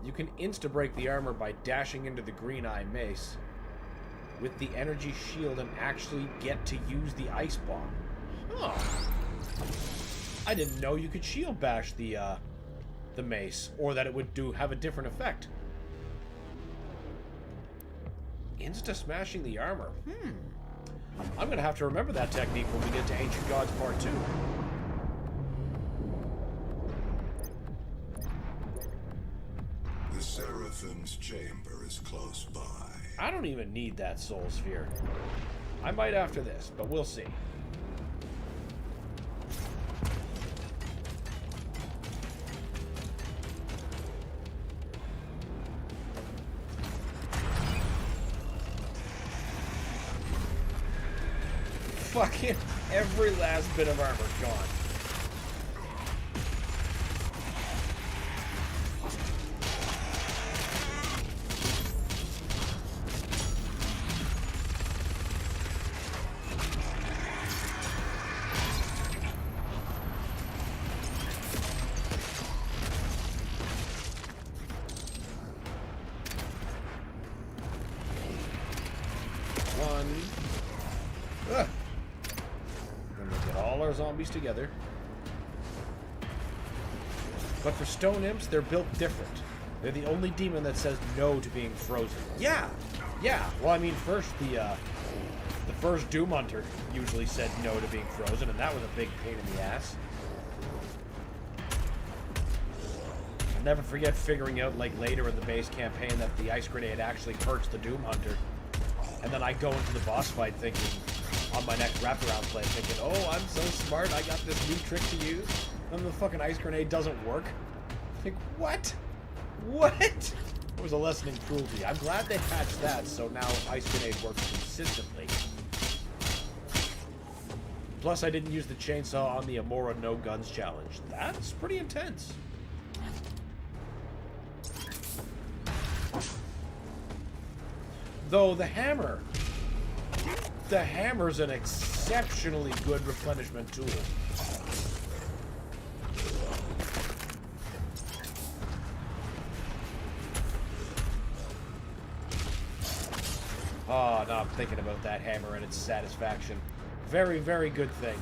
You can insta-break the armor by dashing into the green eye mace with the energy shield and actually get to use the ice bomb. Huh. I didn't know you could shield bash the mace, or that it would have a different effect. Insta-smashing the armor. I'm gonna have to remember that technique when we get to Ancient Gods Part 2. The Seraphim's chamber is close by. I don't even need that soul sphere. I might after this, but we'll see. Fucking every last bit of armor gone. Zombies together. But for stone imps, they're built different. They're the only demon that says no to being frozen. Yeah. Well, I mean, first the first Doom Hunter usually said no to being frozen, and that was a big pain in the ass. I'll never forget figuring out, like, later in the base campaign that the ice grenade actually hurts the Doom Hunter, and then I go into the boss fight thinking, on my next wraparound play, thinking, oh, I'm so smart, I got this new trick to use, and the fucking ice grenade doesn't work. I think, what? It was a lesson in cruelty. I'm glad they patched that, so now ice grenade works consistently. Plus, I didn't use the chainsaw on the Amora No Guns challenge. That's pretty intense. Though the hammer's an exceptionally good replenishment tool. Oh, now I'm thinking about that hammer and its satisfaction. Very, very good thing.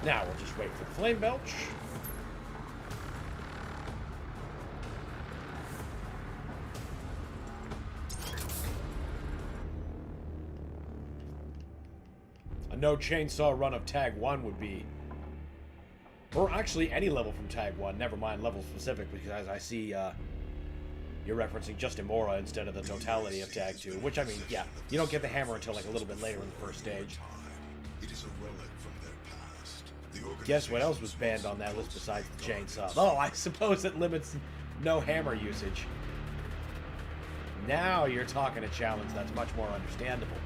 Now we'll just wait for the flame belch. A no chainsaw run of Tag 1 would be... Or actually any level from Tag 1, never mind level specific, because I see you're referencing just Imora instead of the totality of Tag 2, which, I mean, yeah, you don't get the hammer until like a little bit later in the first stage. It is a relic from their past. The Guess what else was banned on that list besides the chainsaw? Oh, I suppose it limits no hammer usage. Now you're talking a challenge that's much more understandable.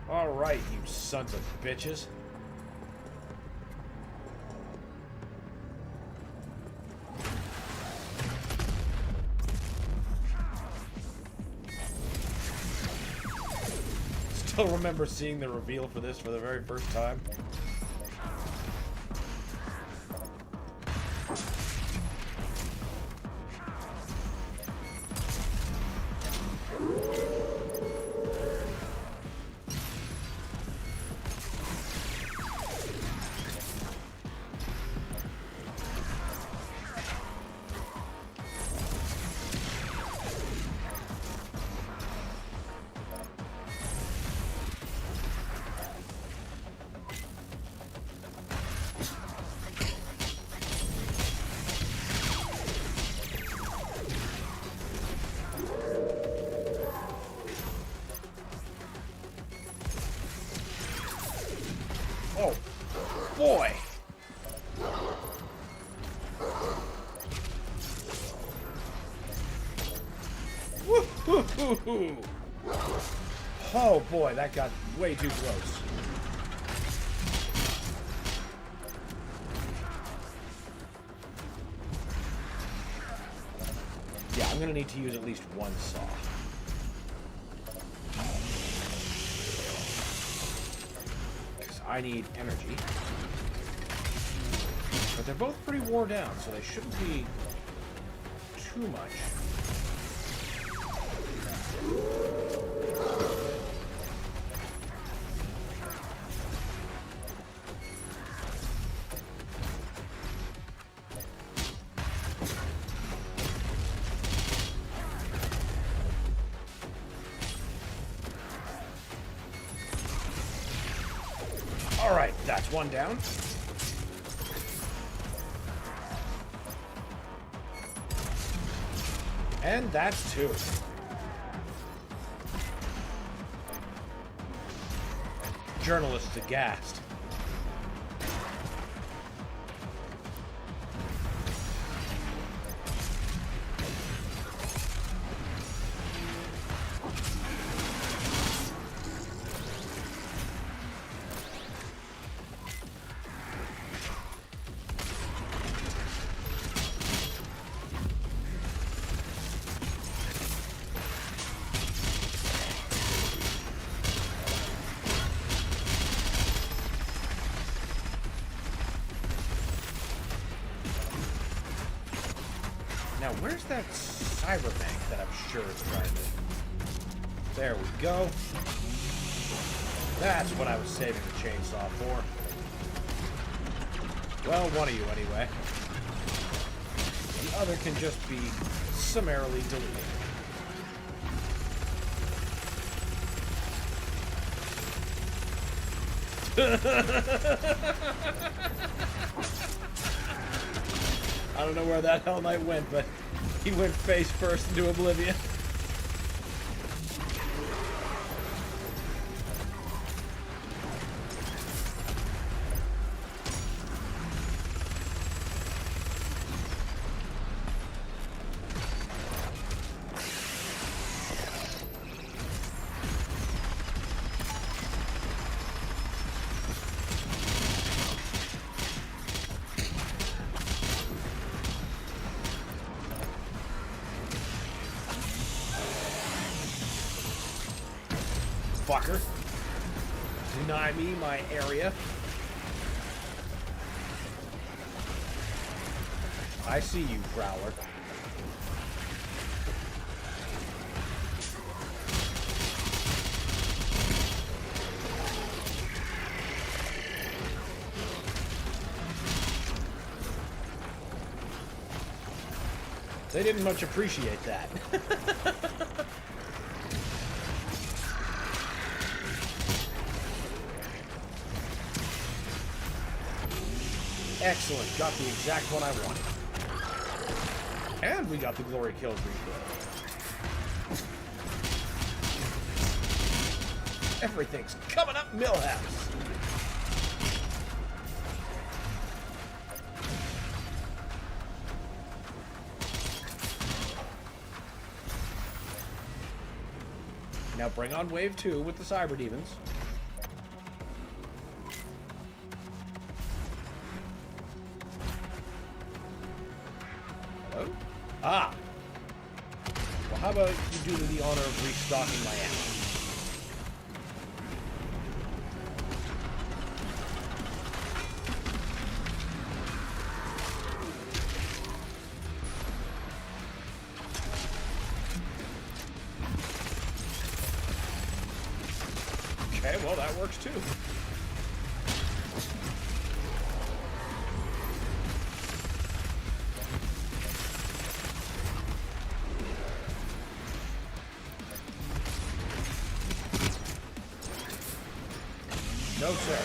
Alright, you sons of bitches. Still remember seeing the reveal for this for the very first time. Oh, boy! Woo-hoo-hoo-hoo! Oh boy, that got way too close. Yeah, I'm gonna need to use at least one saw. I need energy. But they're both pretty worn down, so they shouldn't be too much. Alright, that's one down. And that's two. Journalists aghast. Now, where's that cyberbank that I'm sure is trying to... There we go. That's what I was saving the chainsaw for. Well, one of you anyway. The other can just be summarily deleted. I don't know where that Hell Knight went, but he went face first into oblivion. Fucker. Deny me my area. I see you, Prowler. They didn't much appreciate that. Excellent. Got the exact one I wanted. And we got the glory kills refill. Everything's coming up Millhouse. Now bring on wave 2 with the cyber demons. Hello? Ah! Well, how about you do me the honor of restocking my ammo? Okay, well, that works too. No, sir.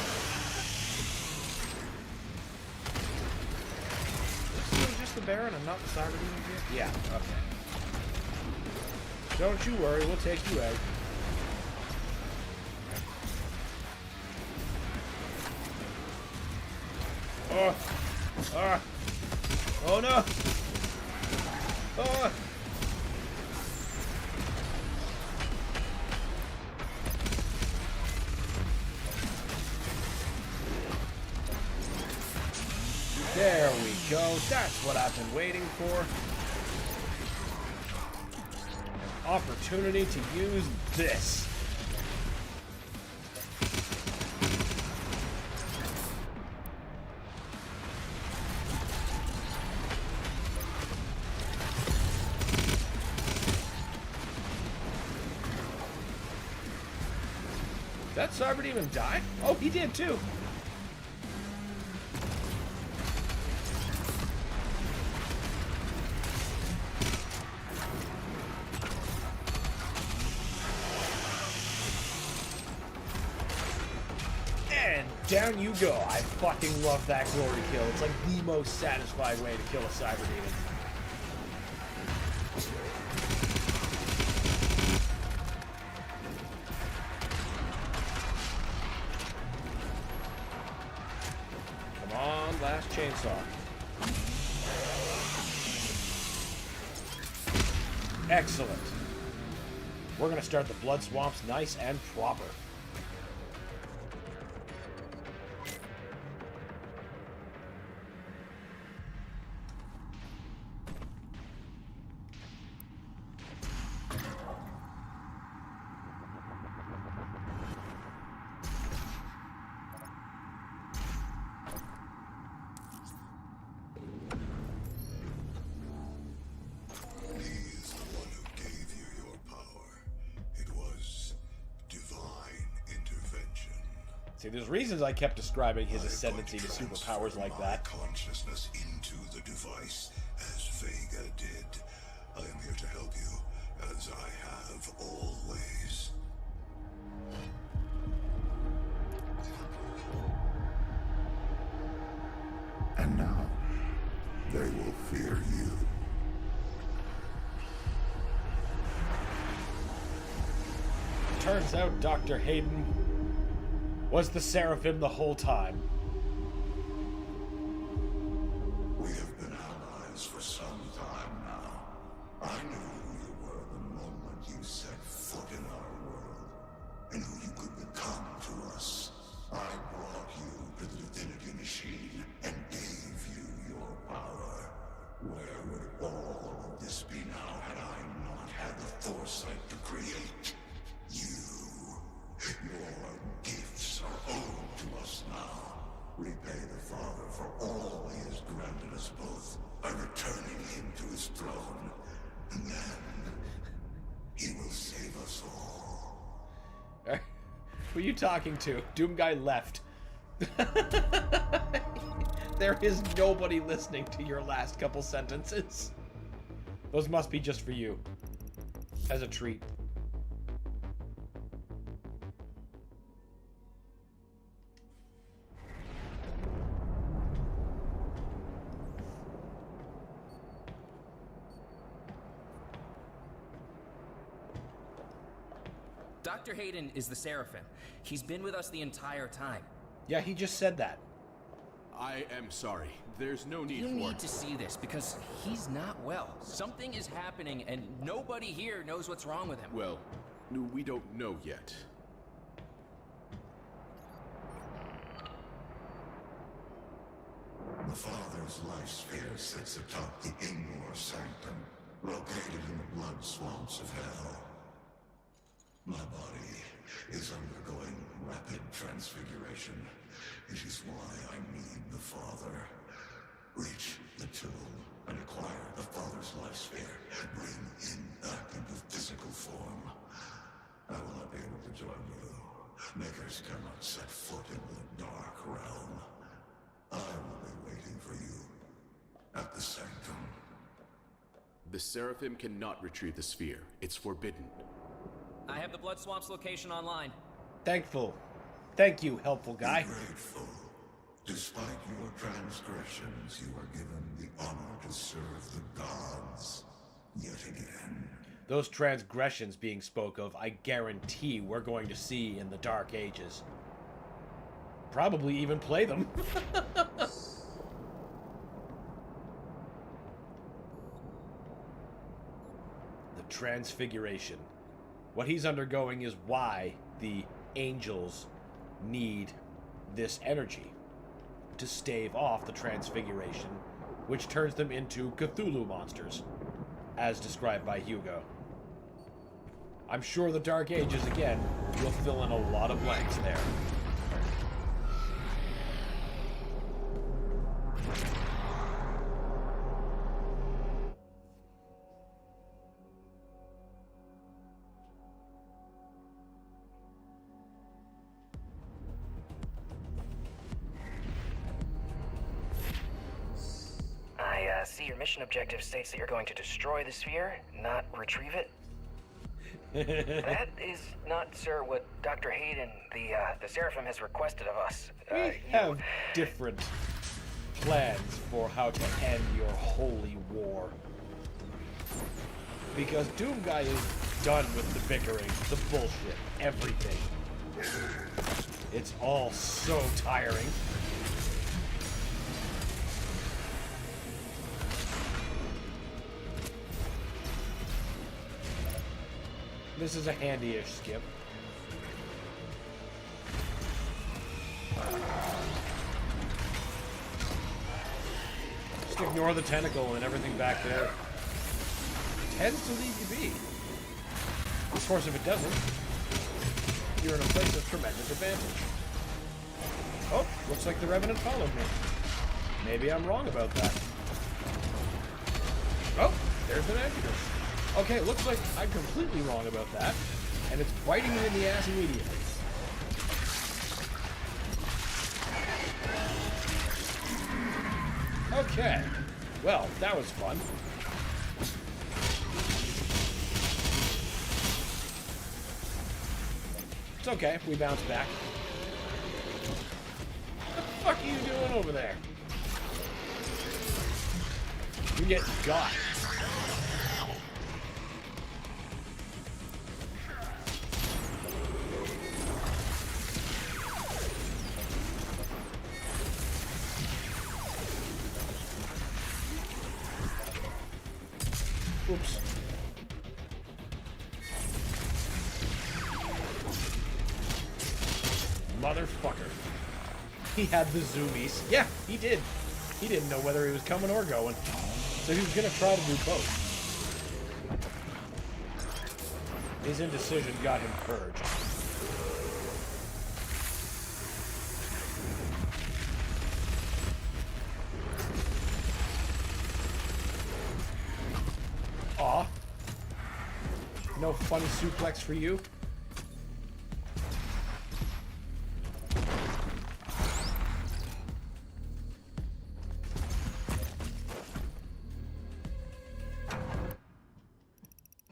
This is just the Baron and not the Cyber Demon here? Yeah, okay. Don't you worry, we'll take you out. Oh! Ah! Oh no! Oh! There we go. That's what I've been waiting for. An opportunity to use this. That Cyber Demon die? Oh, he did too. And down you go. I fucking love that glory kill. It's like the most satisfying way to kill a Cyber Demon. Last chainsaw. Excellent. We're gonna start the blood swamps nice and proper. See, there's reasons I kept describing his ascendancy to superpowers like that. Consciousness into the device, as Vega did. I am here to help you, as I have always. And now, they will fear you. Turns out Dr. Hayden was the Seraphim the whole time. We have been allies for some time now. I knew who you were the moment you set foot in our world, and who you could become to us. I brought you to the Divinity Machine and gave you your power. Where would all of this be now had I not had the foresight to create you? Your gifts are owed to us now. Repay the Father for all he has granted us both by returning him to his throne. And then he will save us all. Who are you talking to? Doom Guy left. There is nobody listening to your last couple sentences. Those must be just for you. As a treat. Dr. Hayden is the Seraphim. He's been with us the entire time. Yeah, he just said that. I am sorry. There's no need You for need to see this because he's not well. Something is happening and nobody here knows what's wrong with him. Well, we don't know yet. The Father's life sphere sits atop the Ingmore Sanctum, located in the blood swamps of hell. My body is undergoing rapid transfiguration. It is why I need the Father. Reach the tomb and acquire the Father's life sphere. Bring him back into physical form. I will not be able to join you. Makers cannot set foot in the dark realm. I will be waiting for you at the Sanctum. The Seraphim cannot retrieve the sphere. It's forbidden. I have the Blood Swamp's location online. Thankful. Thank you, helpful guy. Be grateful. Despite your transgressions, you are given the honor to serve the gods yet again. Those transgressions being spoke of, I guarantee we're going to see in the Dark Ages. Probably even play them. The Transfiguration. What he's undergoing is why the angels need this energy to stave off the Transfiguration, which turns them into Cthulhu monsters, as described by Hugo. I'm sure the Dark Ages, again, will fill in a lot of blanks there. I see your mission objective states that you're going to destroy the sphere, not retrieve it. That is not, sir, what Dr. Hayden, the Seraphim, has requested of us. We have different plans for how to end your holy war. Because Doom Guy is done with the bickering, the bullshit, everything. It's all so tiring. This is a handy-ish skip. Just ignore the tentacle and everything back there. Tends to leave you be. Of course, if it doesn't, you're in a place of tremendous advantage. Oh, looks like the Revenant followed me. Maybe I'm wrong about that. Oh, there's the Magnus. Okay, looks like I'm completely wrong about that, and it's biting me in the ass immediately. Okay, well, that was fun. It's okay, we bounce back. What the fuck are you doing over there? You're getting got. Oops. Motherfucker. He had the zoomies. Yeah, he did. He didn't know whether he was coming or going. So he was gonna try to do both. His indecision got him purged. Aw. No funny suplex for you?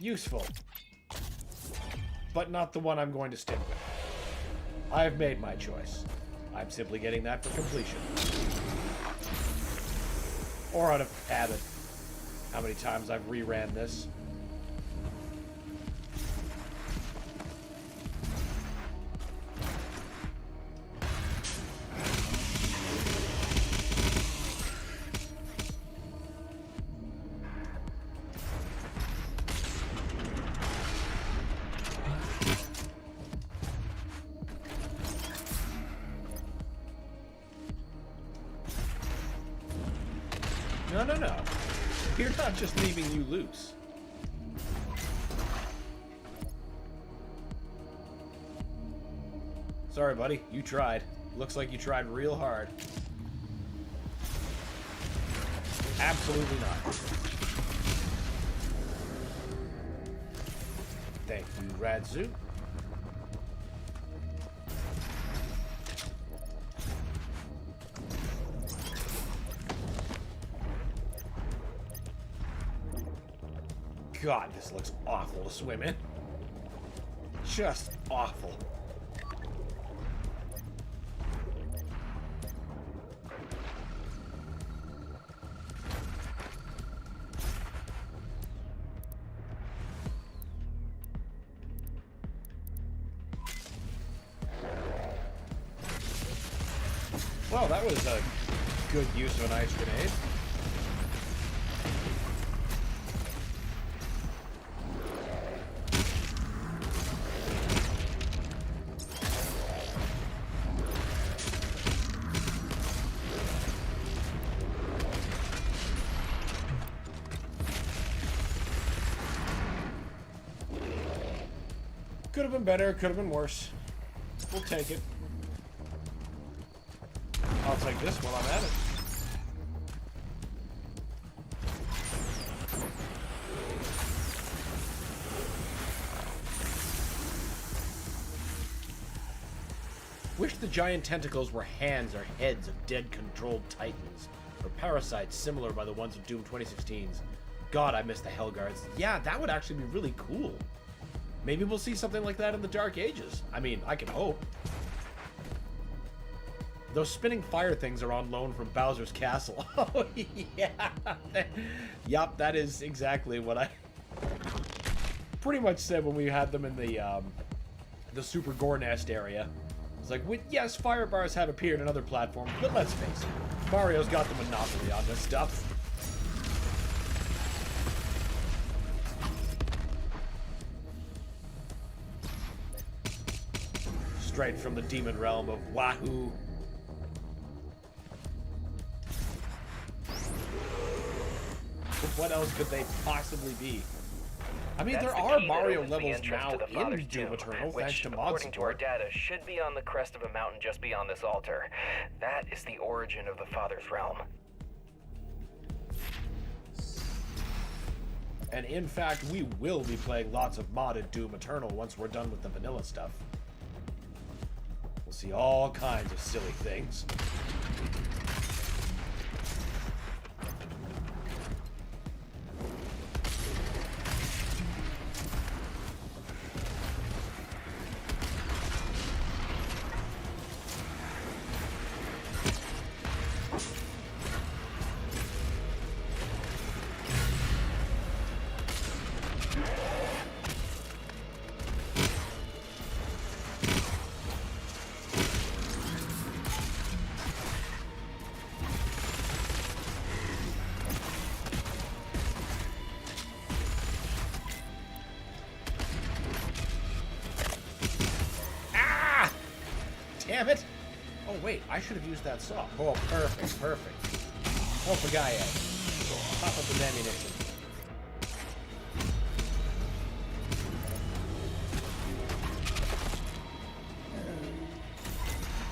Useful. But not the one I'm going to stick with. I have made my choice. I'm simply getting that for completion. Or out of habit. How many times I've reran this. No. We're not just leaving you loose. Sorry, buddy. You tried. Looks like you tried real hard. Absolutely not. Thank you, Radzu. God, this looks awful to swim in. Just awful. Well, that was a good use of an ice grenade. Could have been better, could have been worse. We'll take it. I'll take this while I'm at it. Wish the giant tentacles were hands or heads of dead controlled titans, or parasites similar by the ones of Doom 2016's. God, I miss the Hellguards. Yeah, that would actually be really cool. Maybe we'll see something like that in the Dark Ages. I mean, I can hope. Those spinning fire things are on loan from Bowser's Castle. Oh, yeah. Yup, that is exactly what I pretty much said when we had them in the Super Gore Nest area. It's like, yes, fire bars have appeared in other platforms, but let's face it, Mario's got the monopoly on this stuff. Straight from the demon realm of Wahoo. What else could they possibly be? I mean, there are Mario levels now in Doom Eternal, thanks to mod according to our support. data, should be on the crest of a mountain just beyond this altar. That is the origin of the Father's Realm. And in fact, we will be playing lots of modded Doom Eternal once we're done with the vanilla stuff. We'll see all kinds of silly things. Damn it! Oh wait, I should have used that saw. Oh, perfect, perfect. Oh, for Gaia. Pop up his ammunition.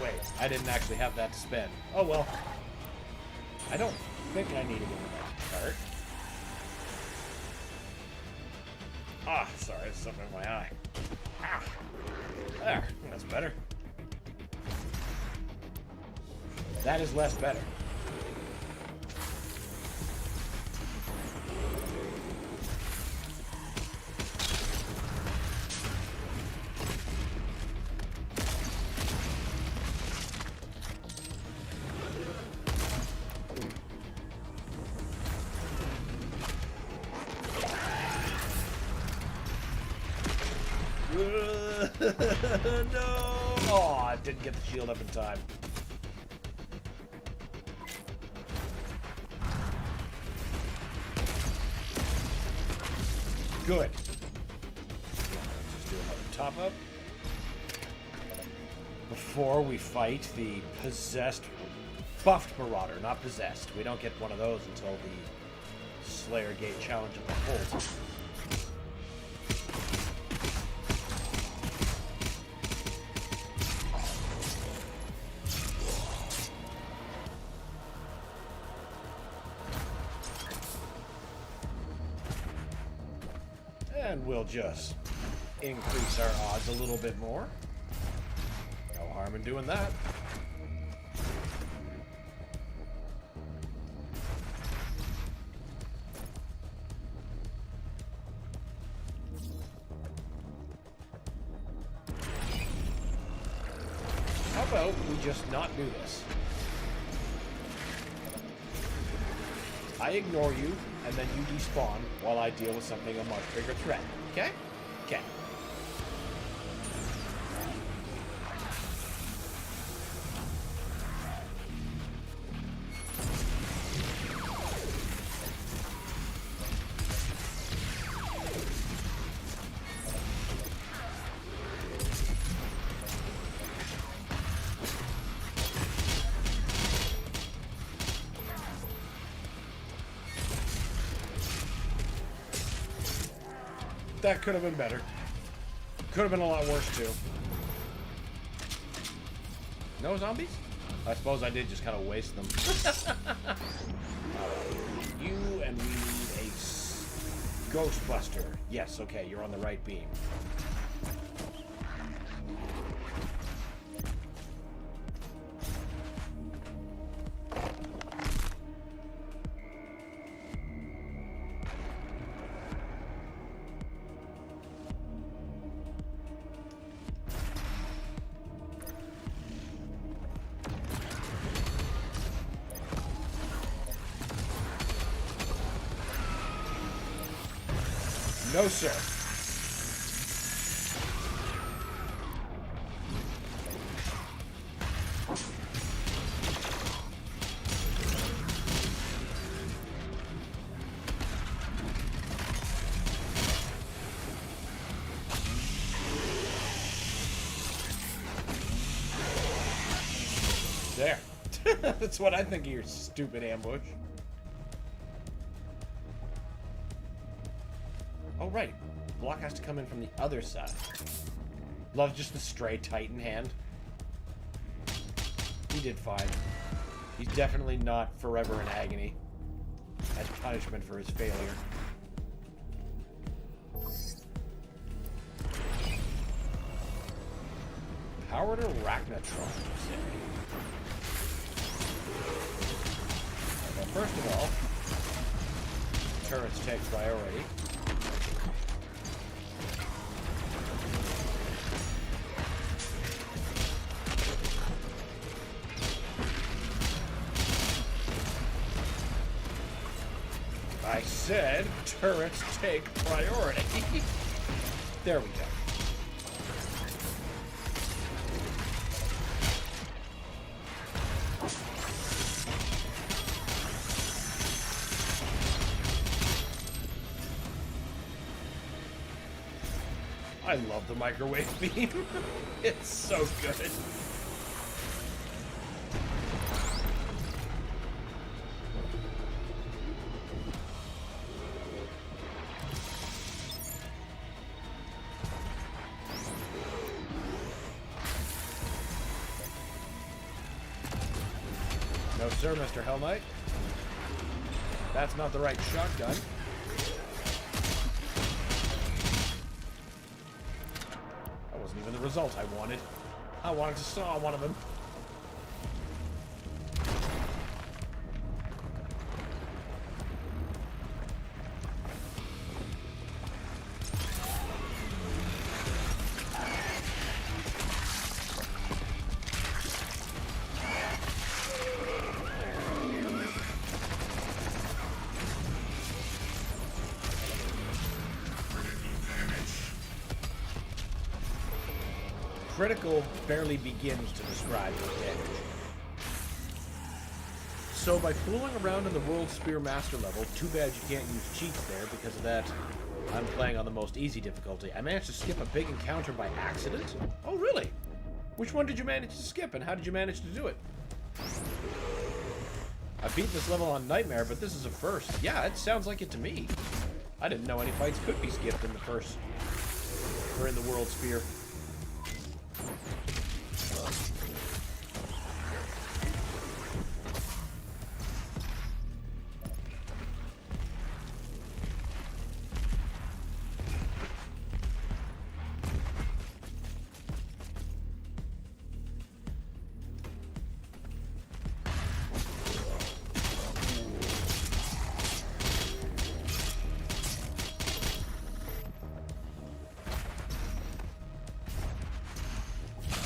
Wait, I didn't actually have that to spend. Oh well. I don't think I needed it in that cart. Ah, sorry, there's something in my eye. Ah. There, that's better. That is less better. No! Oh, I didn't get the shield up in time. Good. Let's just do another top up. Before we fight the possessed, buffed Marauder, not possessed. We don't get one of those until the Slayer Gate challenge of the Holt. And we'll just increase our odds a little bit more. No harm in doing that. How about we just not do this? I ignore you, and then you despawn while I deal with something a much bigger threat. Okay? Okay. That could have been better. Could have been a lot worse, too. No zombies? I suppose I did just kind of waste them. You and we need a Ghostbuster. Yes, okay, you're on the right beam. No, sir. There. That's what I think of your stupid ambush. Oh, right. Block has to come in from the other side. Love just the stray Titan hand. He did fine. He's definitely not forever in agony as punishment for his failure. Powered Arachnotron, you say? Well, first of all, turrets take priority. I said turrets take priority. There we go. I love the microwave beam. It's so good. No sir, Mr. Hell Knight. That's not the right shotgun. That wasn't even the result I wanted. I wanted to saw one of them. critical barely begins to describe your damage. So by fooling around in the World Spear Master level, too bad you can't use cheats there, because of that I'm playing on the most easy difficulty. I managed to skip a big encounter by accident? Oh, really? Which one did you manage to skip, and how did you manage to do it? I beat this level on Nightmare, but this is a first. Yeah, it sounds like it to me. I didn't know any fights could be skipped in the first, or in the World Spear.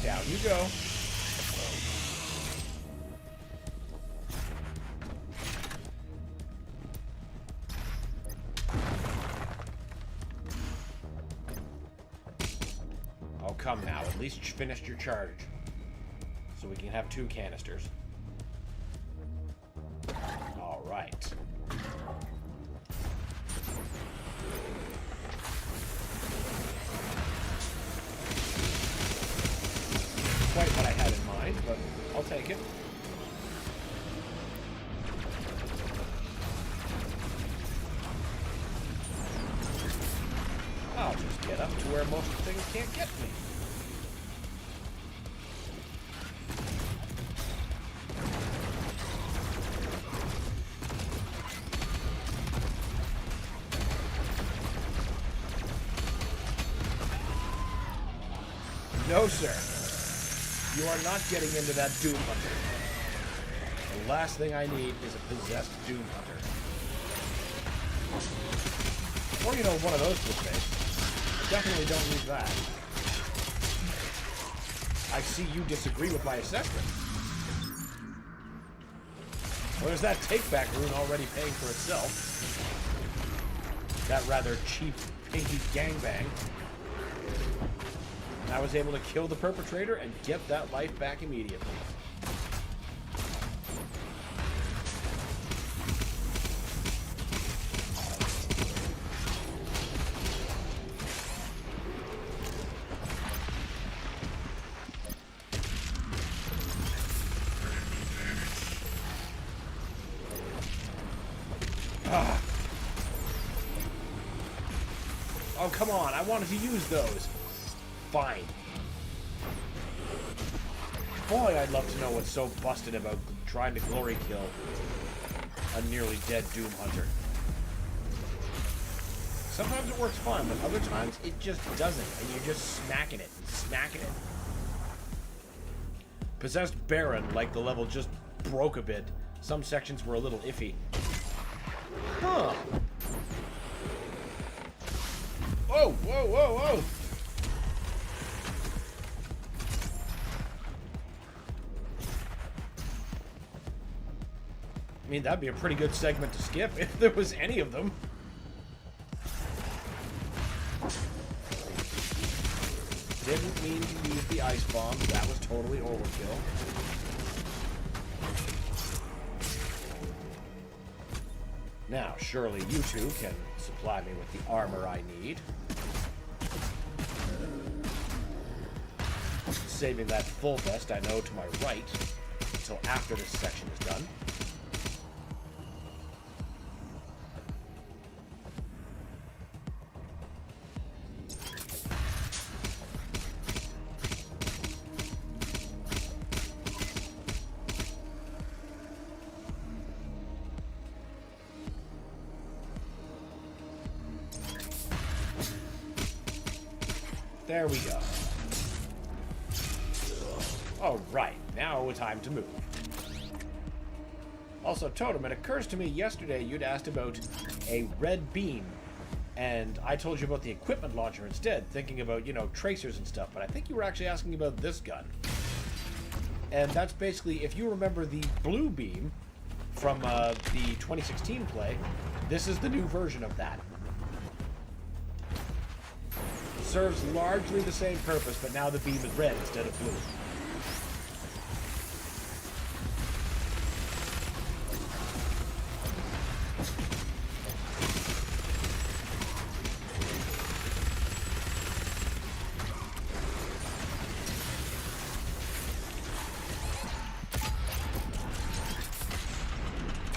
Down you go. Oh, come now. At least you finished your charge. So we can have 2 canisters. All right. Quite what I had in mind, but I'll take it. I'll just get up to where most things can't get me. No, sir. You are not getting into that Doom Hunter. The last thing I need is a possessed Doom Hunter. Or, you know, one of those to face. Definitely don't need that. I see you disagree with my assessment. Well, there's that take-back rune already paying for itself. That rather cheap, pinky gangbang. I was able to kill the perpetrator and get that life back immediately. Ah. Oh, come on. I wanted to use those. Fine. Boy, I'd love to know what's so busted about trying to glory kill a nearly dead Doom Hunter. Sometimes it works fine, but other times it just doesn't, and you're just smacking it and smacking it. Possessed Baron, like the level just broke a bit. Some sections were a little iffy. Huh. Whoa, whoa, whoa, whoa! I mean, that'd be a pretty good segment to skip if there was any of them. Didn't mean to use the ice bomb. That was totally overkill. Now, surely you two can supply me with the armor I need. Saving that full vest I know to my right until after this section is done. There we go. All right, now time to move. Also, Totem, it occurs to me yesterday you'd asked about a red beam, and I told you about the equipment launcher instead, thinking about, you know, tracers and stuff, but I think you were actually asking about this gun. And that's basically, if you remember the blue beam from the 2016 play, this is the new version of that. serves largely the same purpose, but now the beam is red instead of blue.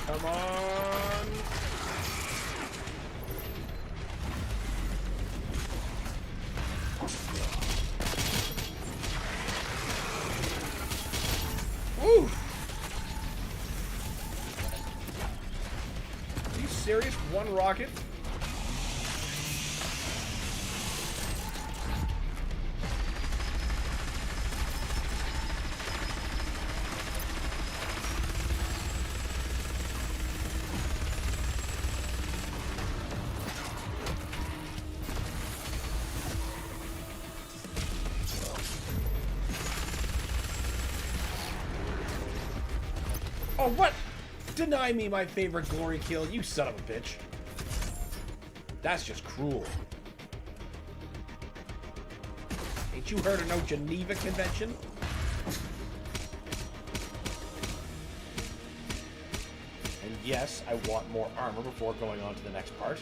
Come on! Ooh! Are you serious? One rocket? Oh, what? Deny me my favorite glory kill, you son of a bitch. That's just cruel. Ain't you heard of no Geneva Convention? And yes, I want more armor before going on to the next part.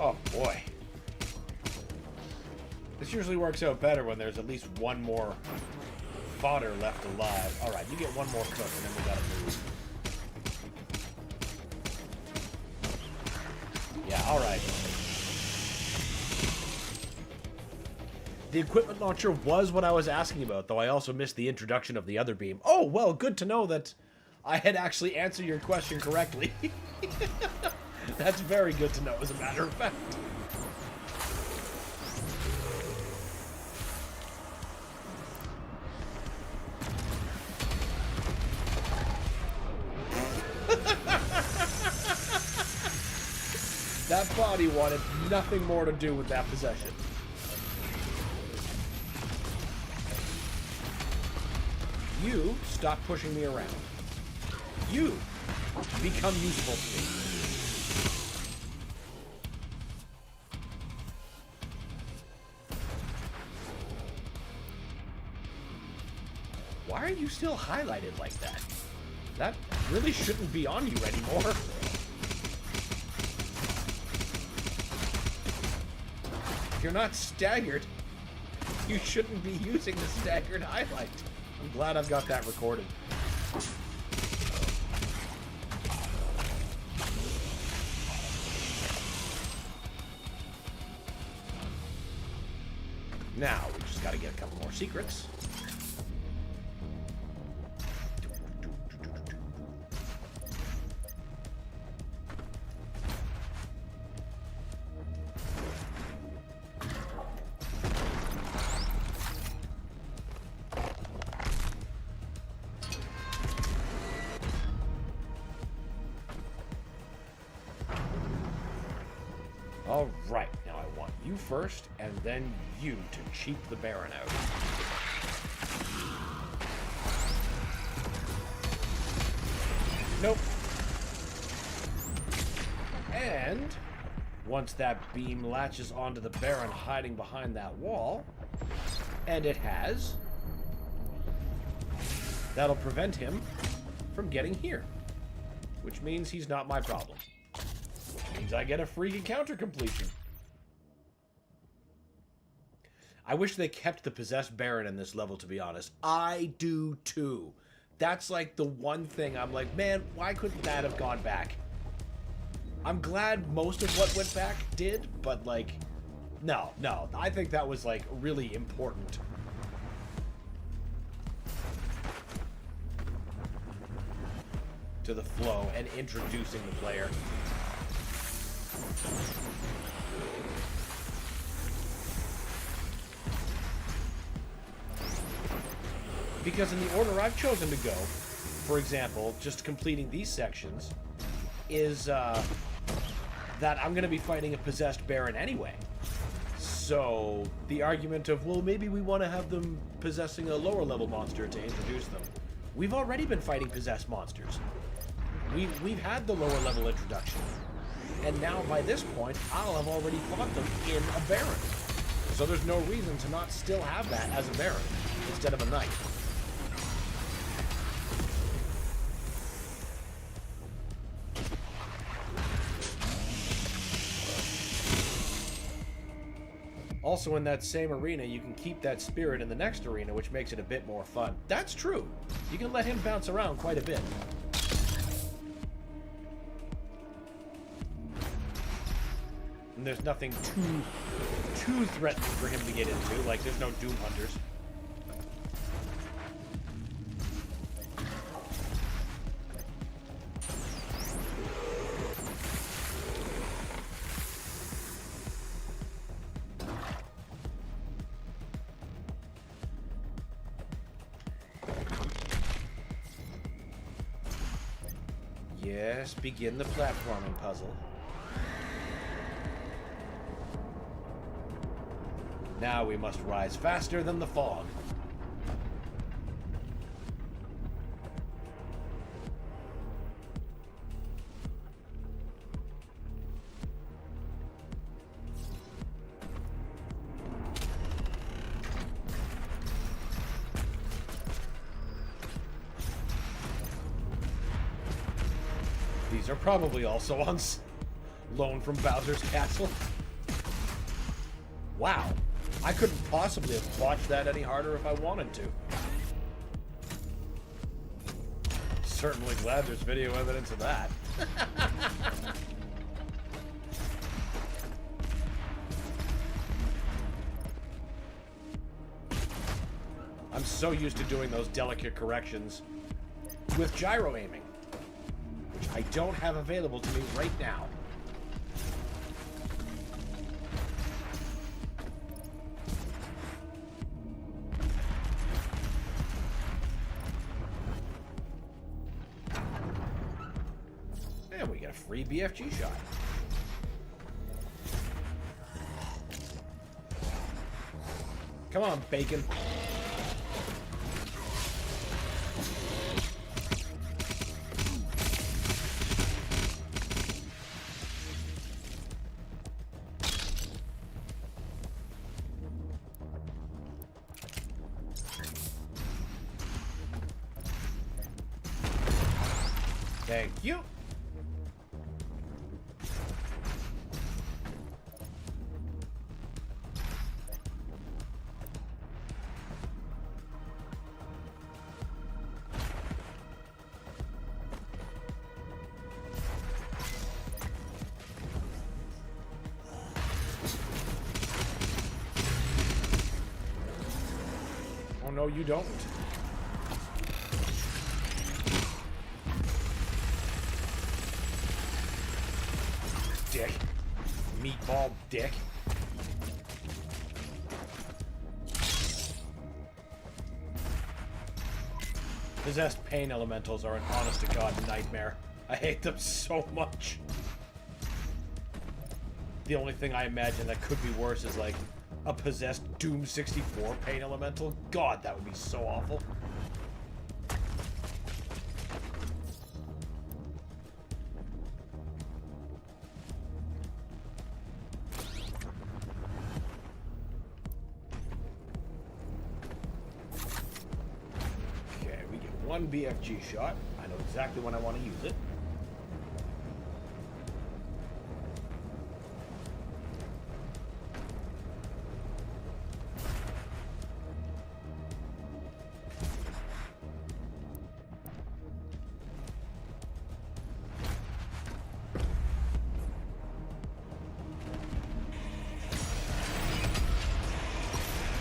Oh, boy. This usually works out better when there's at least one more fodder left alive. Alright, you get one more cook, and then we gotta move. Yeah, alright. The equipment launcher was what I was asking about, though I also missed the introduction of the other beam. Oh, well, good to know that I had actually answered your question correctly. That's very good to know, as a matter of fact. That body wanted nothing more to do with that possession. You stop pushing me around. You become useful to me. Why are you still highlighted like that? That really shouldn't be on you anymore. If you're not staggered, you shouldn't be using the staggered highlight. I'm glad I've got that recorded. Now, we just gotta get a couple more secrets. Alright, now I want you first, and then you to cheap the Baron out. Nope. And once that beam latches onto the Baron hiding behind that wall, and it has, that'll prevent him from getting here. Which means he's not my problem. Which means I get a free encounter completion. I wish they kept the possessed Baron in this level, to be honest. I do too. That's like the one thing I'm like, man, why couldn't that have gone back? I'm glad most of what went back did, but like, no. I think that was like really important. To the flow and introducing the player. Because in the order I've chosen to go, for example, just completing these sections, is that I'm going to be fighting a possessed Baron anyway. So, the argument of, well, maybe we want to have them possessing a lower level monster to introduce them. We've already been fighting possessed monsters. We've had the lower level introduction. And now, by this point, I'll have already fought them in a Baron. So there's no reason to not still have that as a Baron, instead of a Knight. Also, in that same arena, you can keep that spirit in the next arena, which makes it a bit more fun. That's true. You can let him bounce around quite a bit. And there's nothing too threatening for him to get into, like there's no Doom Hunters. Yes, begin the platforming puzzle. Now we must rise faster than the fog. These are probably also on loan from Bowser's Castle. Wow. I couldn't possibly have watched that any harder if I wanted to. Certainly glad there's video evidence of that. I'm so used to doing those delicate corrections with gyro aiming, which I don't have available to me right now. And we get a free BFG shot. Come on, bacon. Thank you. Oh no, you don't. Dick. Meatball dick. Possessed pain elementals are an honest-to-God nightmare. I hate them so much. The only thing I imagine that could be worse is like a possessed Doom 64 pain elemental. God, that would be so awful. One BFG shot. I know exactly when I want to use it.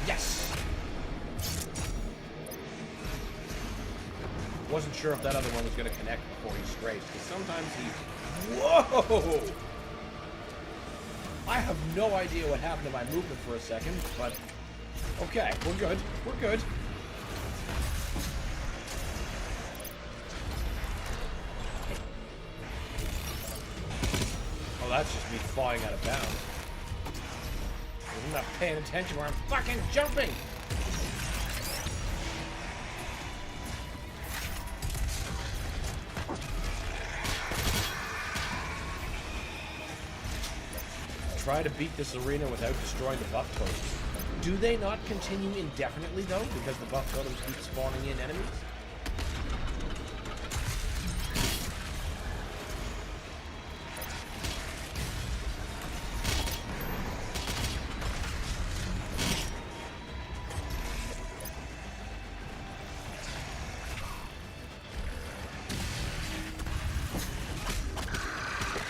Yes! Wasn't sure if that other one was going to connect before he strafed, because sometimes he... Whoa! I have no idea what happened to my movement for a second, but... Okay, we're good. We're good. that's just me falling out of bounds. I'm not paying attention where I'm fucking jumping! Try to beat this arena without destroying the buff totems. Do they not continue indefinitely, though, because the buff totems keep spawning in enemies?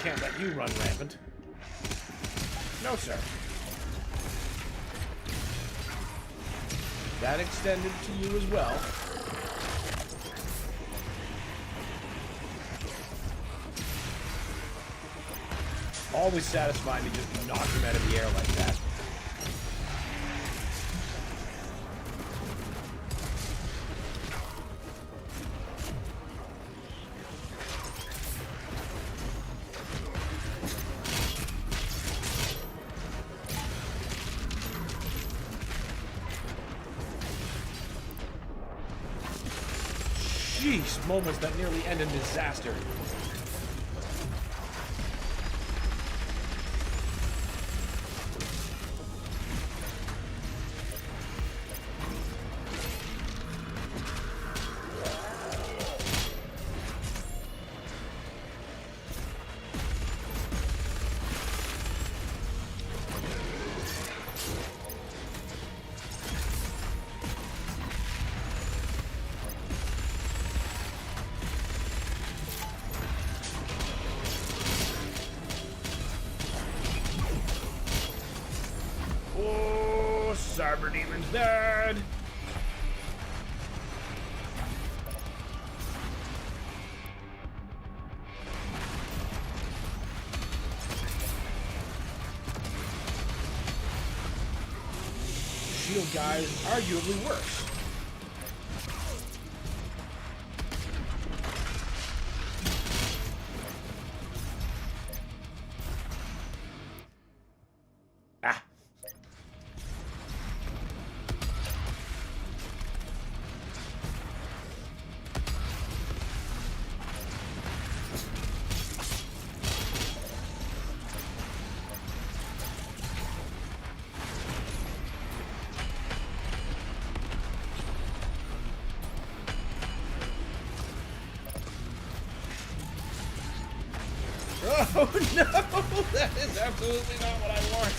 Can't let you run rampant. No, sir. That extended to you as well. Always satisfying to just knock him out of the air like that. Jeez, moments that nearly end in disaster. Oh, Cyber Demon's dead! Shield guy is arguably worse. Ah. Oh no! That is absolutely not what I want!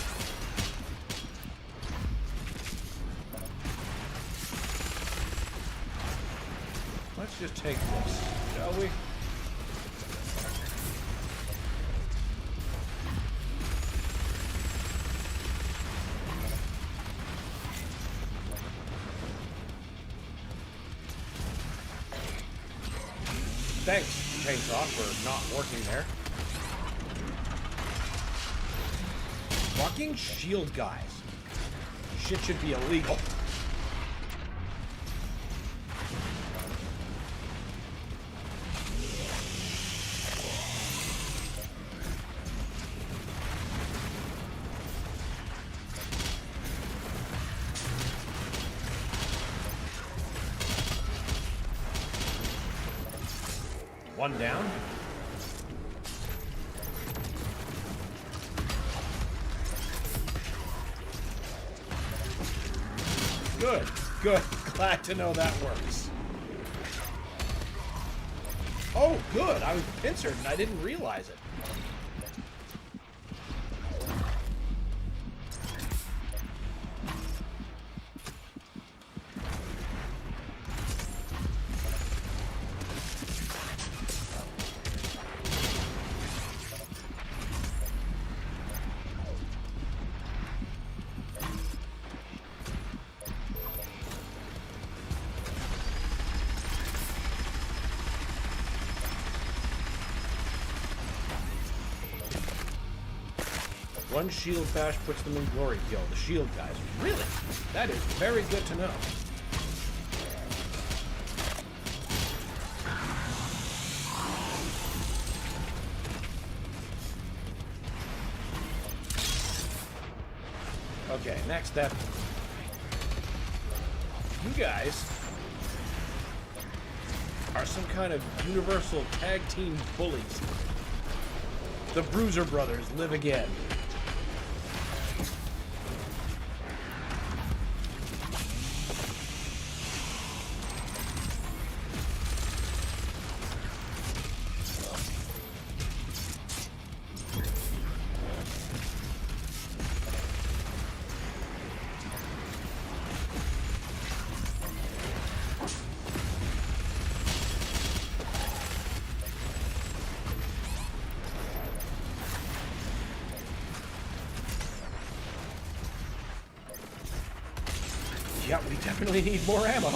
Let's just take this, shall we? Thanks, Chainsaw, for not working there. Fucking shield guys. Shit should be illegal. One down. Good, good. Glad to know that works. Oh, good. I was pincered and I didn't realize it. One shield bash puts them in glory kill, the shield guys. Really? That is very good to know. Next step. You guys are some kind of universal tag team bullies. The Bruiser Brothers live again. Yeah, we definitely need more ammo.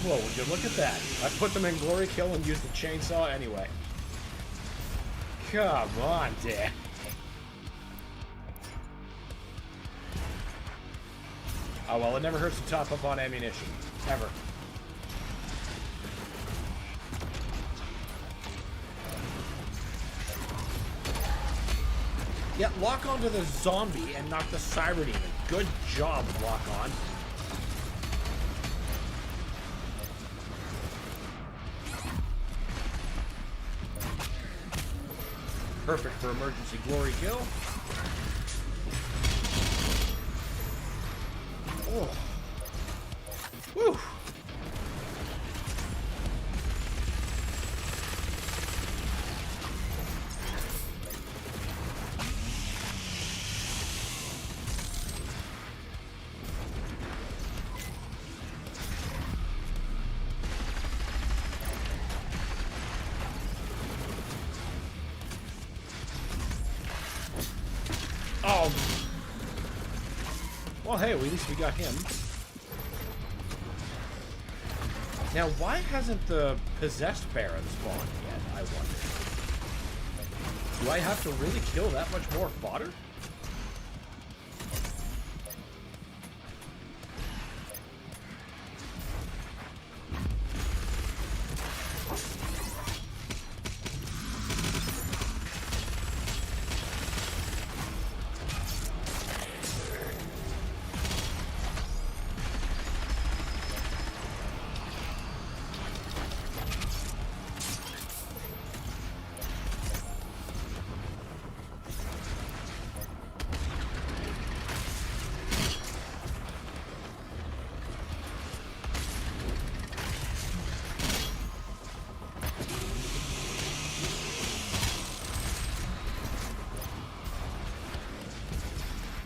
Whoa, would you look at that? I put them in glory kill and used the chainsaw anyway. Come on, Dan. Oh well, it never hurts to top up on ammunition. Ever. Yeah, lock onto the zombie and knock the cyber demon. Good job, lock on. Perfect for emergency glory kill. Oh. Woo. Oh. Well, hey, at least we got him. Now, why hasn't the possessed Baron spawned yet, I wonder? Do I have to really kill that much more fodder?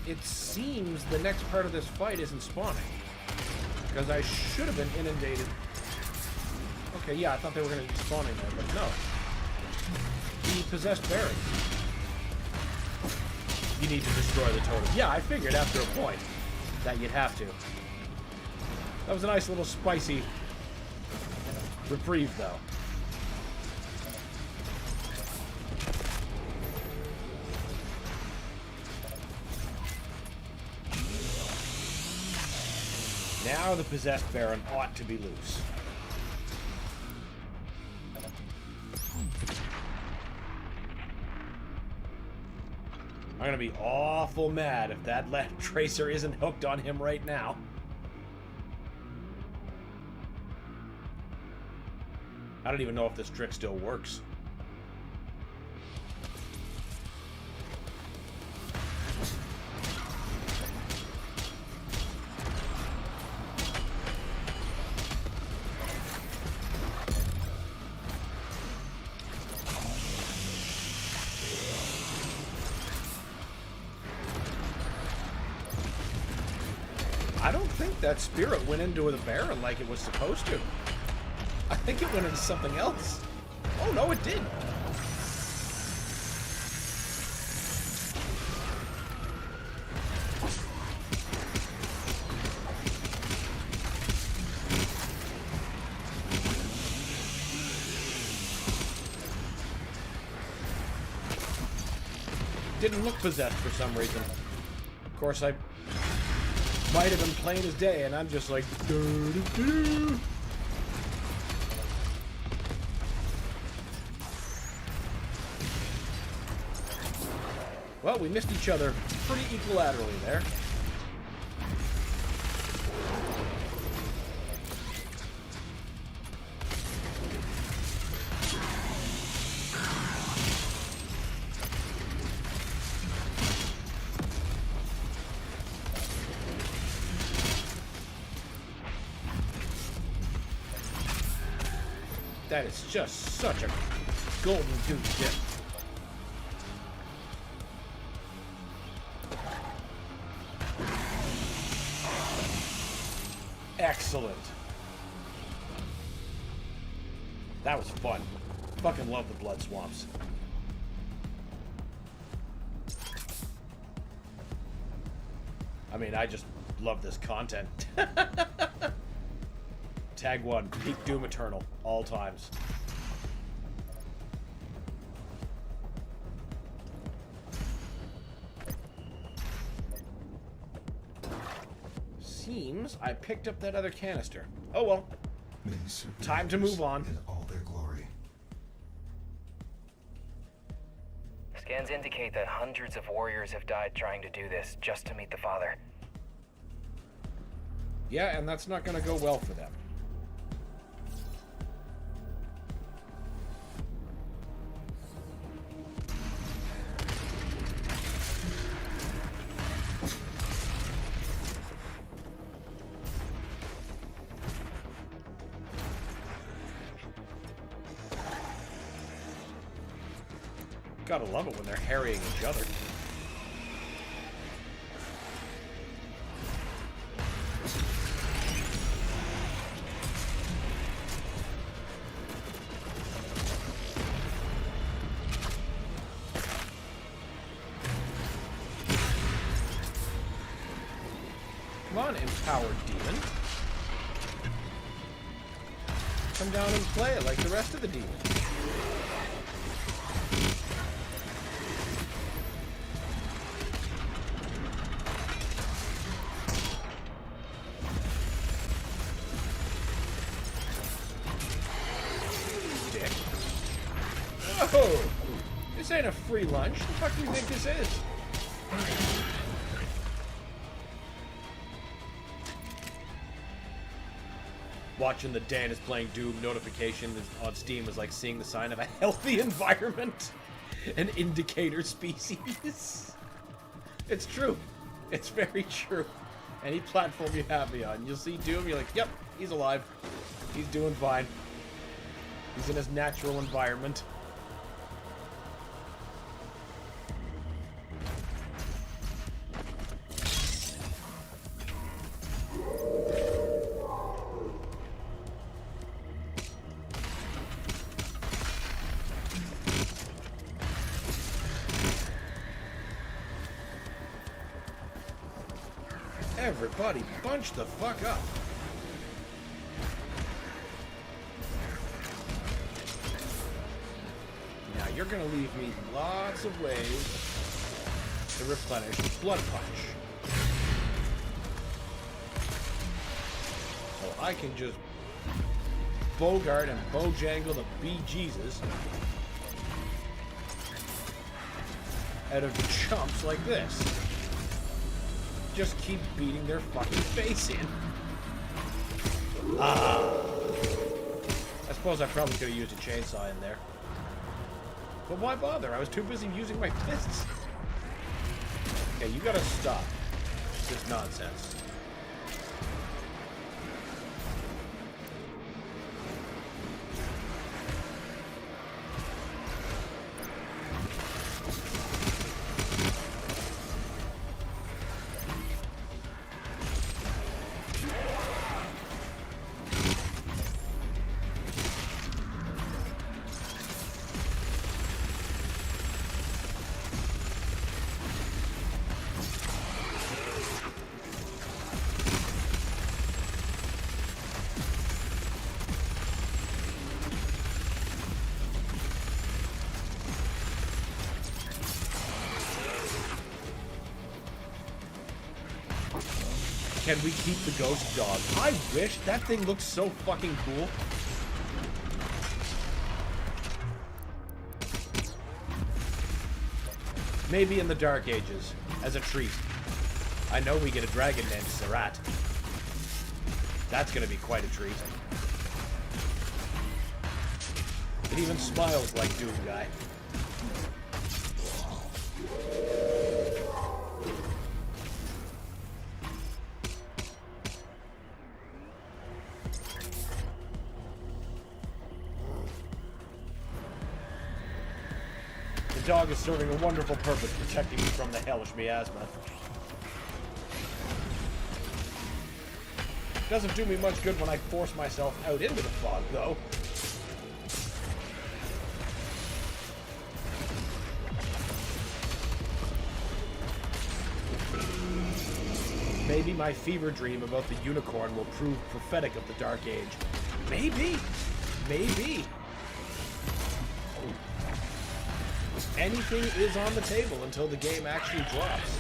It seems the next part of this fight isn't spawning. Because I should have been inundated. Okay, yeah, I thought they were going to be spawning there, but no. The possessed Baron. You need to destroy the totem. Yeah, I figured after a point that you'd have to. That was a nice little spicy reprieve, though. Now the possessed Baron ought to be loose. I'm gonna be awful mad if that lab tracer isn't hooked on him right now. I don't even know if this trick still works. I don't think that spirit went into the Baron like it was supposed to. I think it went into something else. Oh no, it did. didn't look possessed for some reason. Of course, I might have been plain as day, and I'm just like... doo-doo-doo. Well, we missed each other pretty equilaterally there. That is just such a golden goose dip. Excellent. That was fun. Fucking love the blood swamps. I mean, I just love this content. Tag 1, Peak Doom Eternal, all times. Seems I picked up that other canister. Oh well. Time to move on. In all their glory. Scans indicate that hundreds of warriors have died trying to do this just to meet the Father. Yeah, and that's not gonna go well for them. Gotta love it when they're harrying each other. Come on, empowered demon. Come down and play it like the rest of the demons. Whoa! This ain't a free lunch. The fuck do you think this is? Watching the Dan is playing Doom notification on Steam is like seeing the sign of a healthy environment. An indicator species. It's true. It's very true. Any platform you have me on, you'll see Doom, you're like, yep, he's alive. He's doing fine. He's in his natural environment. Everybody bunch the fuck up. Now you're gonna leave me lots of ways to replenish blood punch. So I can just bogart and bojangle the bejesus out of chumps like this. Just keep beating their fucking face in. Ah. I suppose I probably could have used a chainsaw in there. But why bother? I was too busy using my fists. Okay, you gotta stop this nonsense. Can we keep the ghost dog? I wish. That thing looks so fucking cool. Maybe in the Dark Ages, as a treat. I know we get a dragon named Sarat. That's gonna be quite a treat. It even smiles like Doom Guy. The dog is serving a wonderful purpose, protecting me from the hellish miasma. Doesn't do me much good when I force myself out into the fog, though. Maybe my fever dream about the unicorn will prove prophetic of the Dark Age. Maybe. Maybe. Anything is on the table until the game actually drops.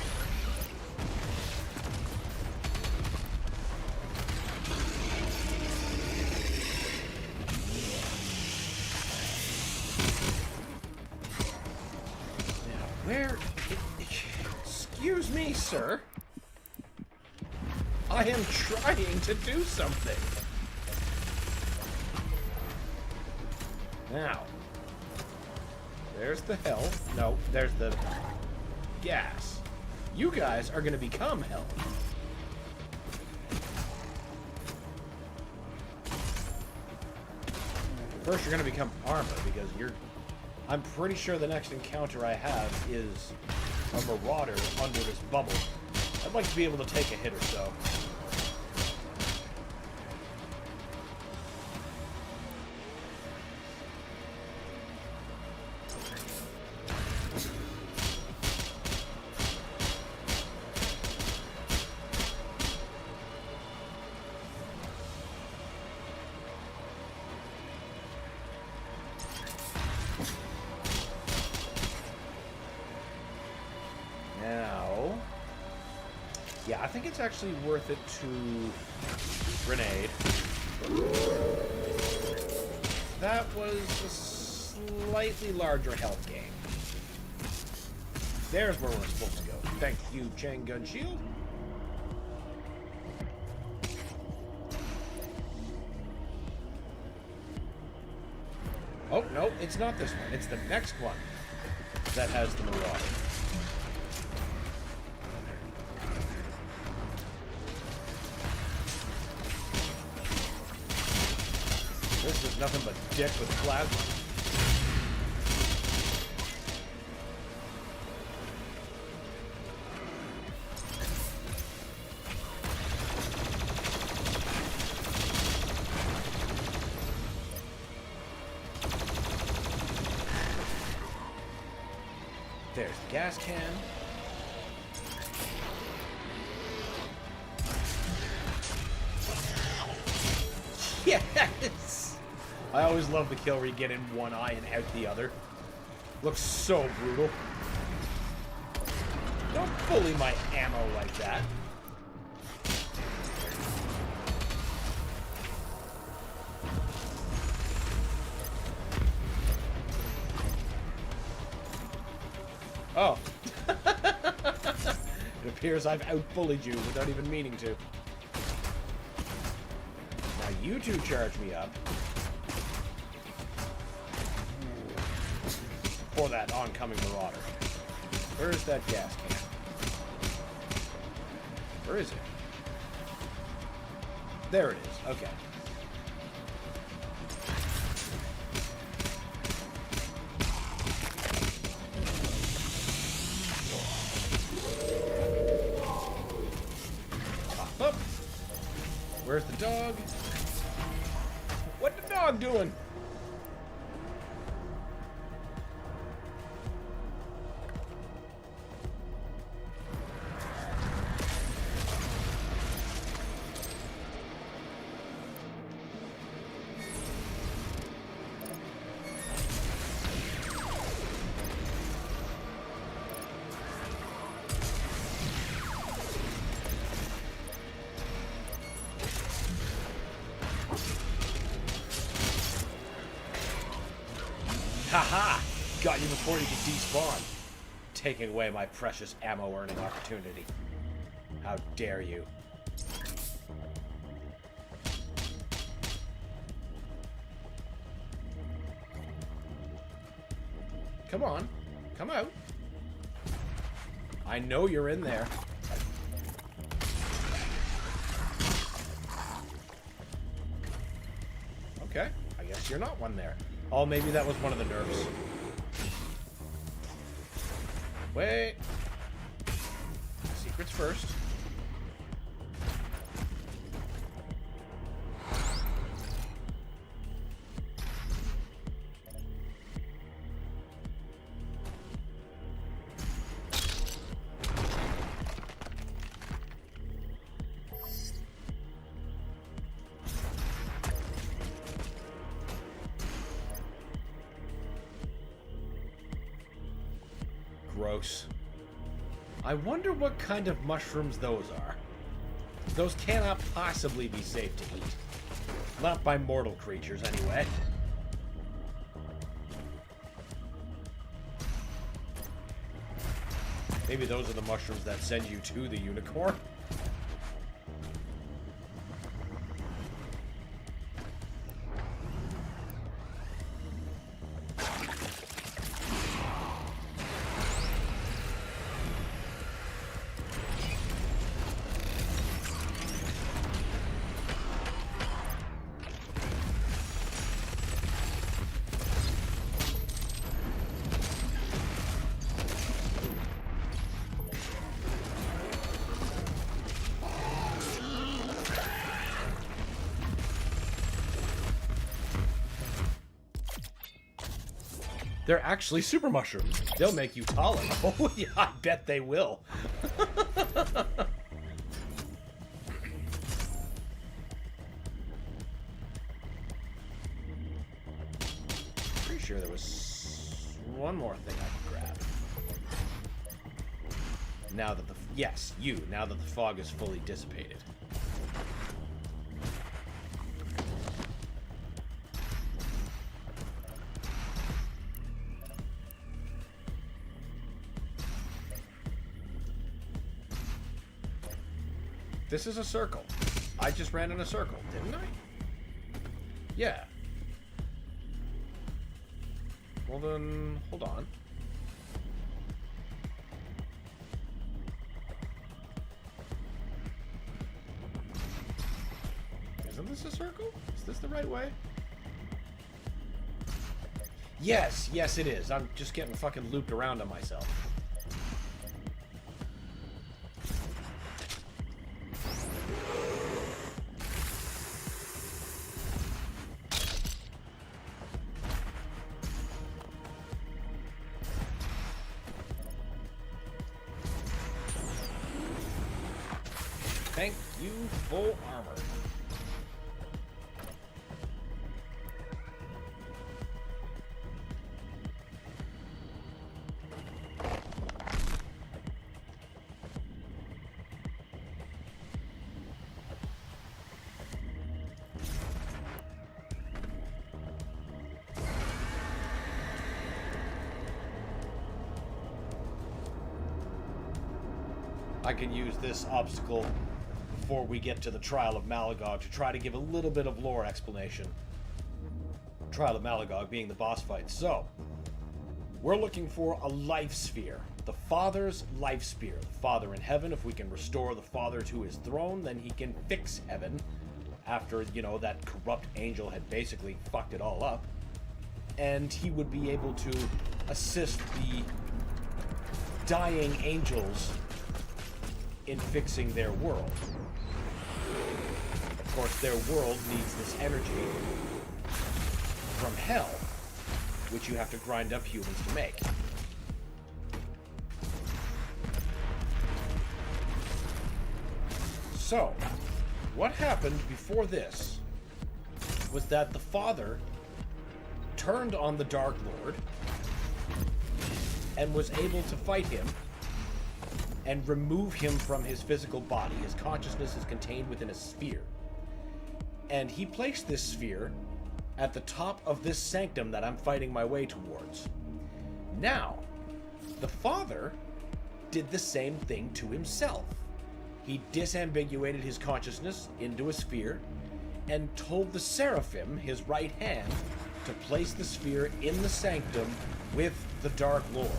Now, where... Excuse me, sir. I am trying to do something. Now... There's the hell. No, there's the gas. You guys are gonna become hell. First, you're gonna become armor because you're... I'm pretty sure the next encounter I have is a marauder under this bubble. I'd like to be able to take a hit or so. Now, yeah, I think it's actually worth it to grenade. That was a slightly larger health gain. There's where we're supposed to go. Thank you, chain gun shield. Oh, no, it's not this one. It's the next one that has the marauder. This is nothing but dick with plasma. There's the gas can. Yes! I always love the kill where you get in one eye and out the other. Looks so brutal. Don't bully my ammo like that. Oh. It appears I've out-bullied you without even meaning to. Now you two charge me up. For that oncoming marauder. Where's that gas can? Where is it? There it is. Okay. Pop up. Where's the dog? What's the dog doing? Ha! Got you before you could despawn. Taking away my precious ammo earning opportunity. How dare you? Come on. Come out. I know you're in there. Okay. I guess you're not one there. Oh, maybe that was one of the nerfs. Wait. Secrets first. Gross. I wonder what kind of mushrooms those are. Those cannot possibly be safe to eat. Not by mortal creatures, anyway. Maybe those are the mushrooms that send you to the unicorn? They're actually super mushrooms. They'll make you taller. Oh yeah, I bet they will. Pretty sure there was one more thing I could grab. Now that now that the fog is fully dissipated. This is a circle. I just ran in a circle, didn't I? Yeah. Well then, hold on. Isn't this a circle? Is this the right way? Yes, yes it is. I'm just getting fucking looped around on myself. Thank you, full armor. I can use this obstacle before we get to the Trial of Malagog to try to give a little bit of lore explanation. Trial of Malagog being the boss fight. So, we're looking for a life sphere. The Father's life sphere. The Father in heaven, if we can restore the Father to his throne, then he can fix heaven. After, you know, that corrupt angel had basically fucked it all up. And he would be able to assist the dying angels in fixing their world. Of course, their world needs this energy from hell, which you have to grind up humans to make. So, what happened before this was that the Father turned on the Dark Lord and was able to fight him and remove him from his physical body. His consciousness is contained within a sphere. And he placed this sphere at the top of this sanctum that I'm fighting my way towards. Now, the Father did the same thing to himself. He disambiguated his consciousness into a sphere and told the Seraphim, his right hand, to place the sphere in the sanctum with the Dark Lord.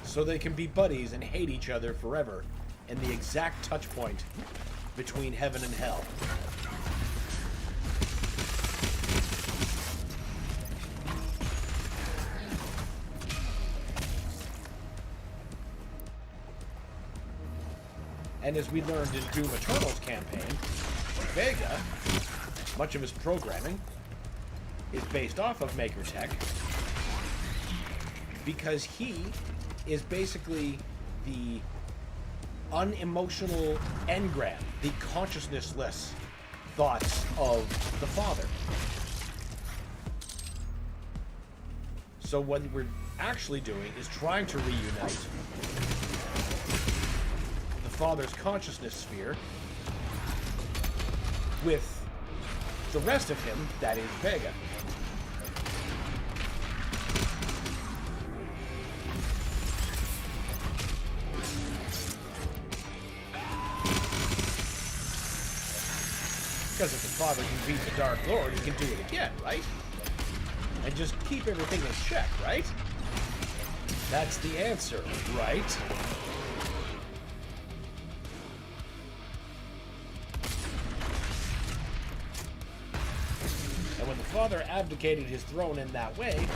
So they can be buddies and hate each other forever in the exact touch point between heaven and hell. And as we learned in Doom Eternal's campaign, Vega, much of his programming, is based off of Maker Tech because he is basically the unemotional engram, the consciousnessless thoughts of the Father. So what we're actually doing is trying to reunite the Father's consciousness sphere with the rest of him, that is Vega. Because if the Father can beat the Dark Lord, he can do it again, right? And just keep everything in check, right? That's the answer, right? And when the Father abdicated his throne in that way,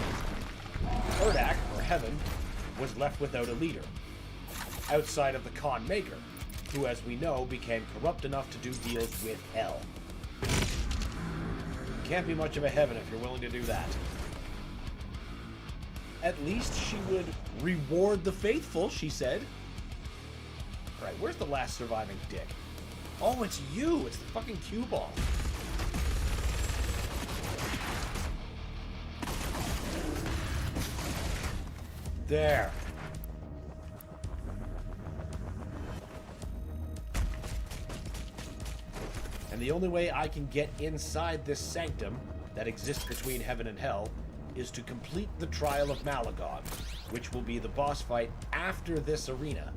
Urdak, or Heaven, was left without a leader, outside of the Khan Maker, who, as we know, became corrupt enough to do deals with Hell. Can't be much of a heaven if you're willing to do that. At least she would reward the faithful, she said. Alright, where's the last surviving dick? Oh, it's you! It's the fucking cue ball. There. And the only way I can get inside this sanctum that exists between heaven and hell is to complete the trial of Malagon, which will be the boss fight after this arena.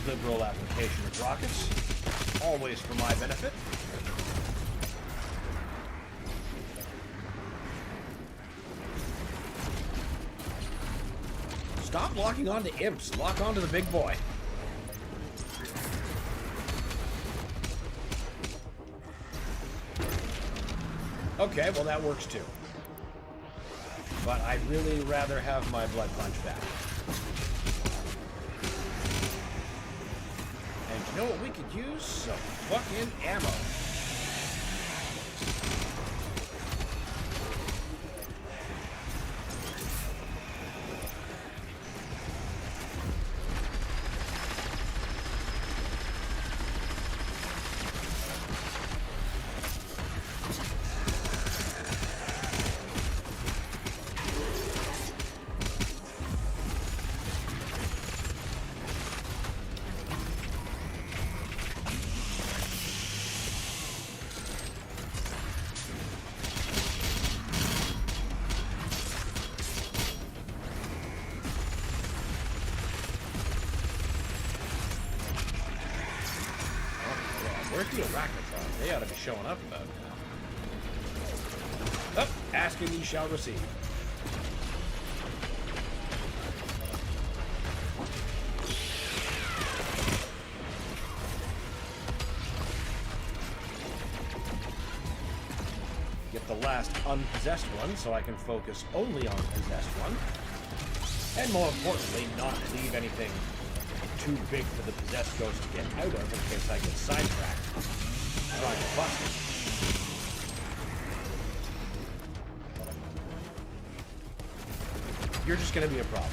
Liberal application of rockets, always for my benefit. Stop locking onto imps, lock onto the big boy. Okay, well that works too. But I'd really rather have my blood punch back. You know what we could use? Some fucking ammo. Where's the arachnotron? They ought to be showing up about now. Oh, asking ye shall receive. with the last unpossessed one so I can focus only on the possessed one. And more importantly, not leave anything too big for the possessed ghost to get out of in case I get sidetracked trying to bust it. You're just going to be a problem.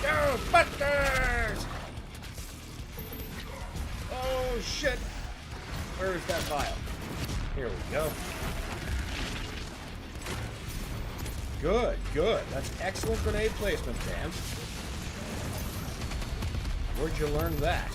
Ghostbusters! Oh shit! Where's that vial? Here we go. Good, good. That's excellent grenade placement, Dan. Where'd you learn that?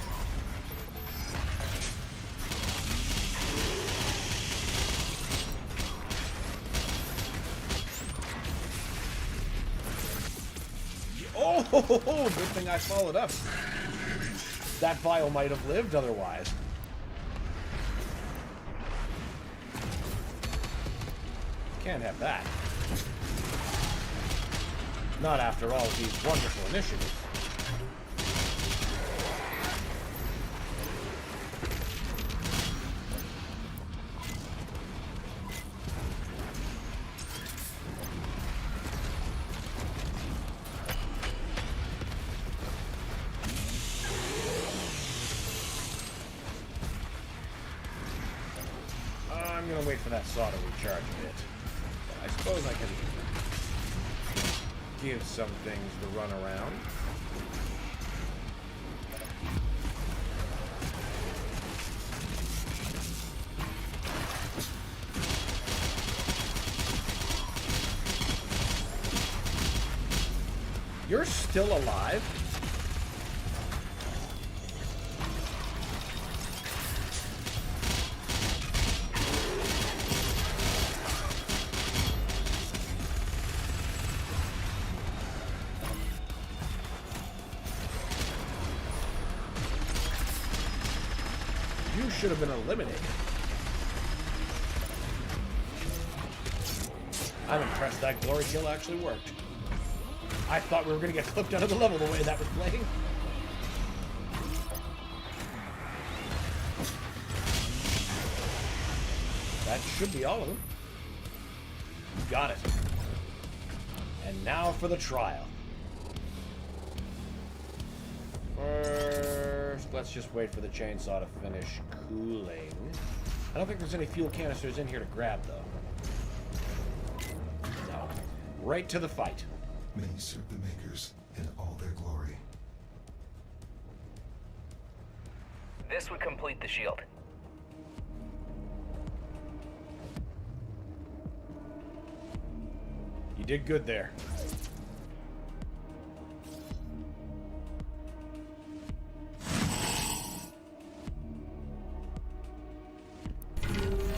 Oh, good thing I followed up. That vial might have lived otherwise. Can't have that. Not after all of these wonderful initiatives. I'm gonna wait for that saw to recharge a bit. I suppose I can give some things the run around. You're still alive? You should have been eliminated. I'm impressed that glory kill actually worked. I thought we were going to get clipped out of the level the way that was playing. That should be all of them. Got it. And now for the trial. First, let's just wait for the chainsaw to finish cooling. I don't think there's any fuel canisters in here to grab, though. No. Right to the fight. May you serve the Makers in all their glory. This would complete the shield. You did good there.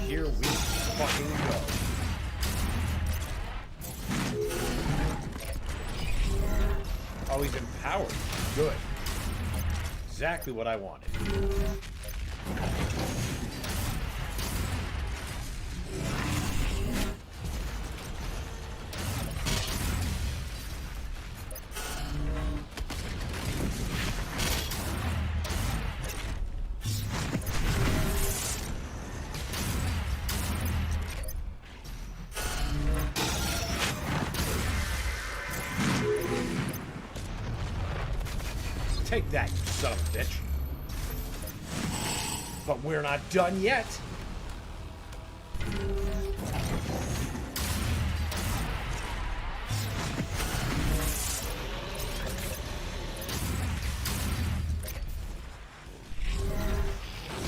Here we fucking go. Oh, he's empowered. Good. Exactly what I wanted. Take that, you son of a bitch. But we're not done yet.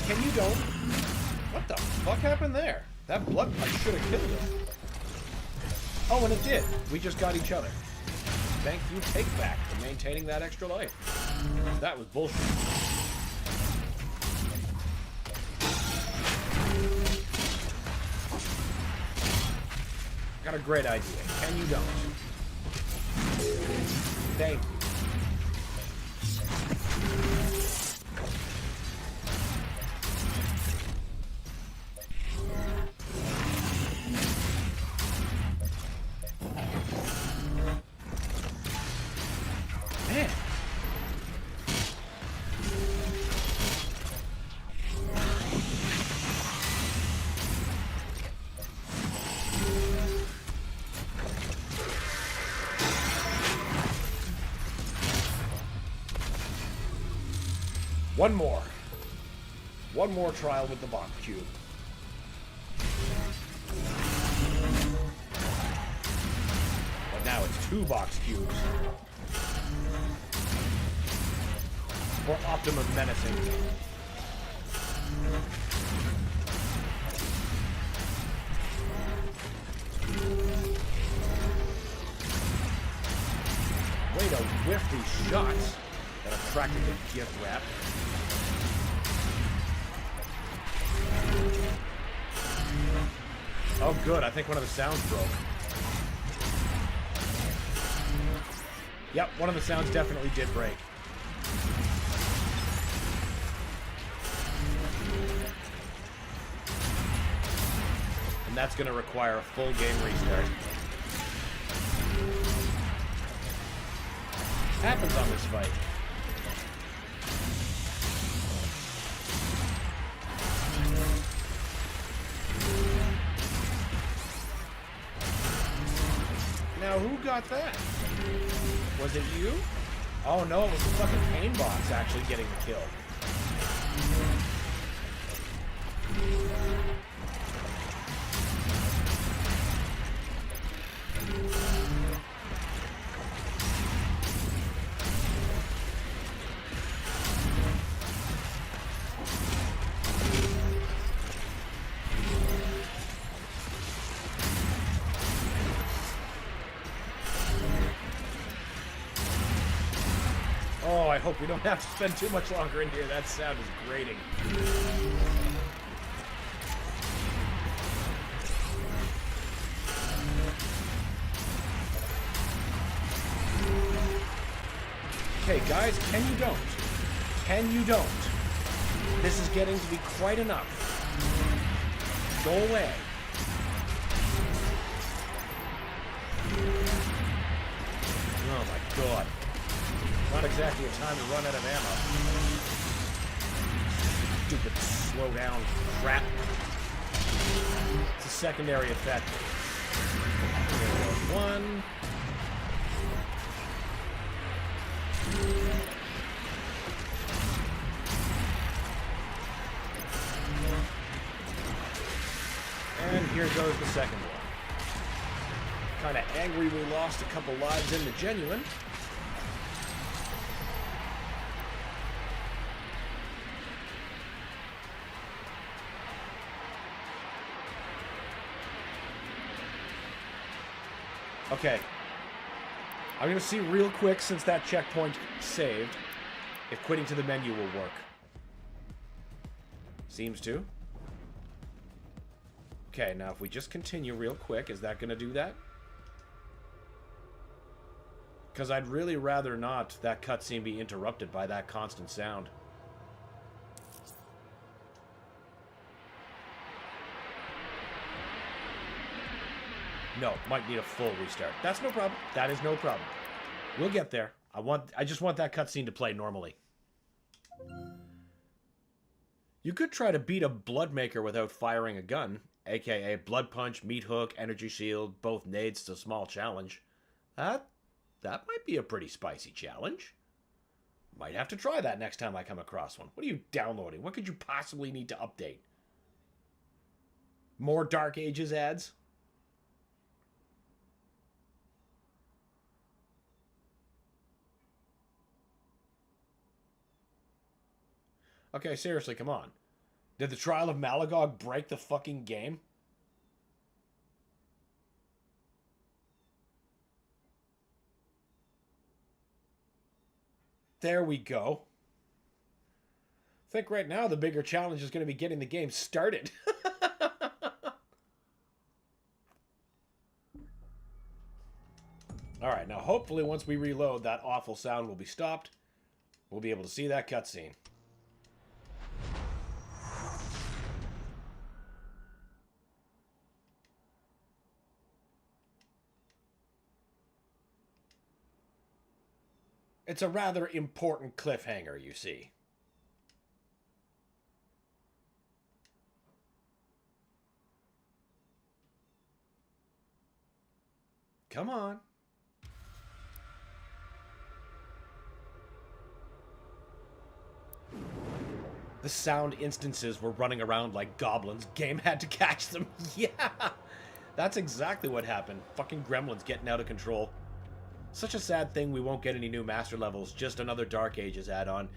Can you don't? What the fuck happened there? That blood pipe should have killed him. Oh, and it did. We just got each other. Thank you, Take Back, for maintaining that extra life. That was bullshit. Got a great idea. Can you don't? Thank you. Man. One more. One more trial with the box cube. But now it's 2 box cubes. For optimum menacing. Way to whiff these shots that are practically gift wrap. Oh good, I think one of the sounds broke. Yep, one of the sounds definitely did break. And that's going to require a full game restart. Happens on this fight. Now, who got that? Was it you? Oh no, it was the fucking pain box actually getting the kill. Oh, I hope we don't have to spend too much longer in here. That sound is grating. Okay, guys, can you don't? Can you don't? This is getting to be quite enough. Go away. Oh my god. Not exactly a time to run out of ammo. Stupid slow down crap. It's a secondary effect. There goes one. And here goes the second one. Kinda angry we lost a couple lives in the genuine. Okay. I'm going to see real quick, since that checkpoint saved, if quitting to the menu will work. Seems to. Okay, now if we just continue real quick, is that going to do that? Because I'd really rather not that cutscene be interrupted by that constant sound. No, might need a full restart. That's no problem. That is no problem. We'll get there. I just want that cutscene to play normally. You could try to beat a Bloodmaker without firing a gun, aka Blood Punch, Meat Hook, Energy Shield, both nades to small challenge. That might be a pretty spicy challenge. Might have to try that next time I come across one. What are you downloading? What could you possibly need to update? More Dark Ages ads? Okay, seriously, come on. Did the Trial of Malagog break the fucking game? There we go. I think right now the bigger challenge is going to be getting the game started. Alright, now hopefully once we reload, that awful sound will be stopped. We'll be able to see that cutscene. It's a rather important cliffhanger, you see. Come on. The sound instances were running around like goblins. Game had to catch them. Yeah! That's exactly what happened. Fucking gremlins getting out of control. Such a sad thing we won't get any new master levels, just another Dark Ages add-on.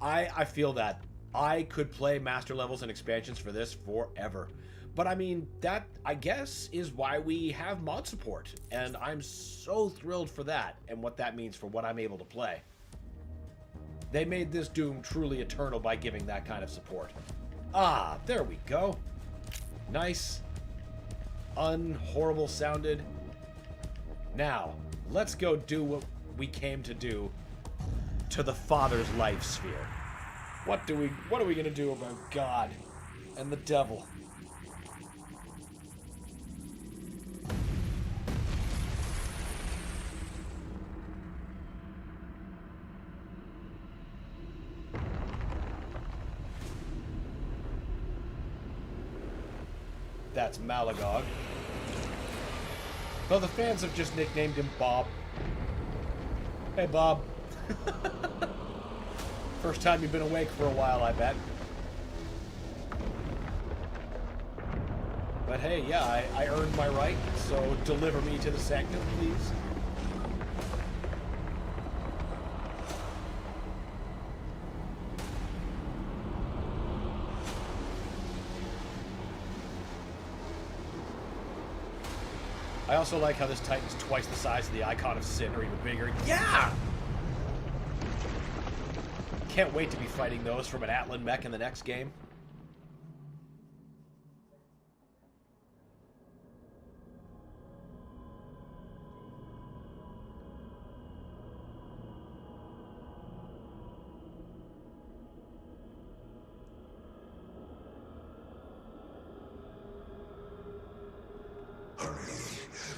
I feel that. I could play master levels and expansions for this forever. But I mean, that, I guess, is why we have mod support. And I'm so thrilled for that, and what that means for what I'm able to play. They made this Doom truly eternal by giving that kind of support. Ah, there we go. Nice. Unhorrible sounded. Now, let's go do what we came to do to the Father's life sphere. What are we gonna do about God and the devil? That's Malagog. Though the fans have just nicknamed him Bob. Hey, Bob. First time you've been awake for a while, I bet. But hey, yeah, I earned my right, so deliver me to the sanctum, please. I also like how this Titan's twice the size of the Icon of Sin, or even bigger. Yeah! Can't wait to be fighting those from an Atlan mech in the next game.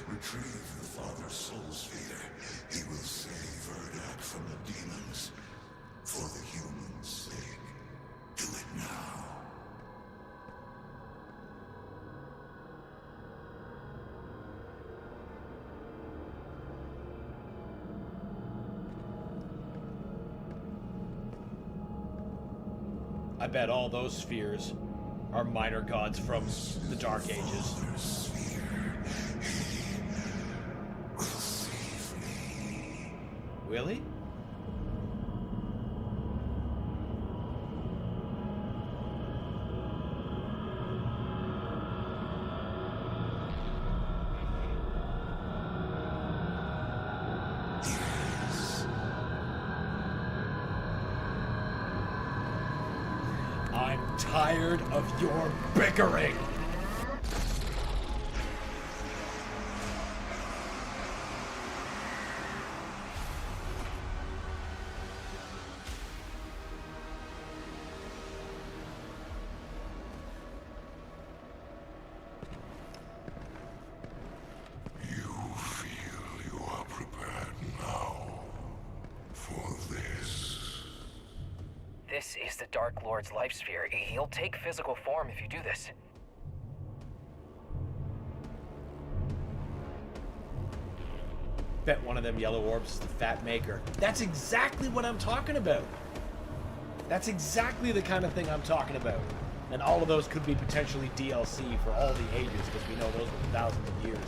Retrieve the Father's soul sphere. He will save Urdak from the demons. For the humans' sake. Do it now. I bet all those spheres are minor gods from the Dark Ages. Will he? I'm tired of your bickering! This is the Dark Lord's life sphere. He'll take physical form if you do this. Bet one of them yellow orbs is the Fat Maker. That's exactly what I'm talking about. That's exactly the kind of thing I'm talking about. And all of those could be potentially DLC for all the ages, because we know those were thousands of years.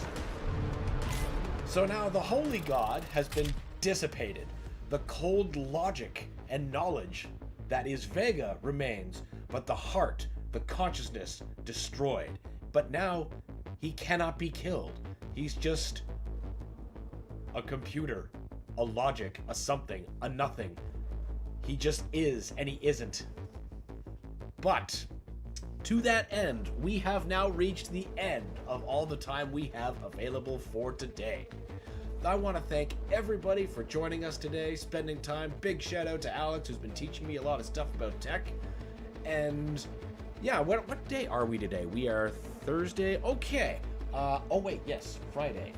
So now the Holy God has been dissipated. The cold logic and knowledge that is Vega remains, but the heart, the consciousness, destroyed. But now, he cannot be killed. He's just a computer, a logic, a something, a nothing. He just is, and he isn't. But, to that end, we have now reached the end of all the time we have available for today. I want to thank everybody for joining us today, spending time. Big shout out to Alex, who's been teaching me a lot of stuff about tech. And yeah, what day are we today? We are Thursday. Okay. Oh wait, yes, Friday.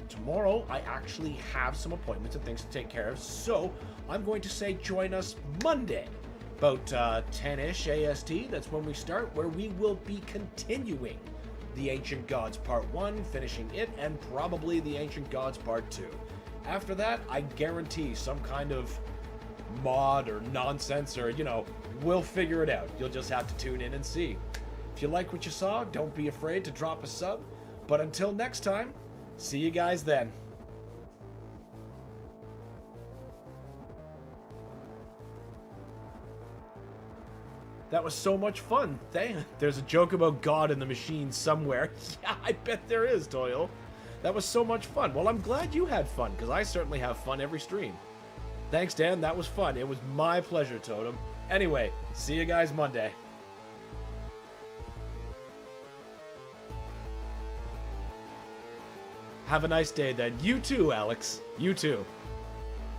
Tomorrow I actually have some appointments and things to take care of, so I'm going to say join us Monday, about 10-ish AST. That's when we start, where we will be continuing the Ancient Gods Part 1, finishing it, and probably the Ancient Gods Part 2. After that, I guarantee some kind of mod or nonsense, or, you know, we'll figure it out. You'll just have to tune in and see. If you like what you saw, don't be afraid to drop a sub. But until next time, see you guys then. That was so much fun. There's a joke about God in the machine somewhere. Yeah, I bet there is, Toil. That was so much fun. Well, I'm glad you had fun, because I certainly have fun every stream. Thanks, Dan. That was fun. It was my pleasure, Totem. Anyway, see you guys Monday. Have a nice day then. You too, Alex. You too.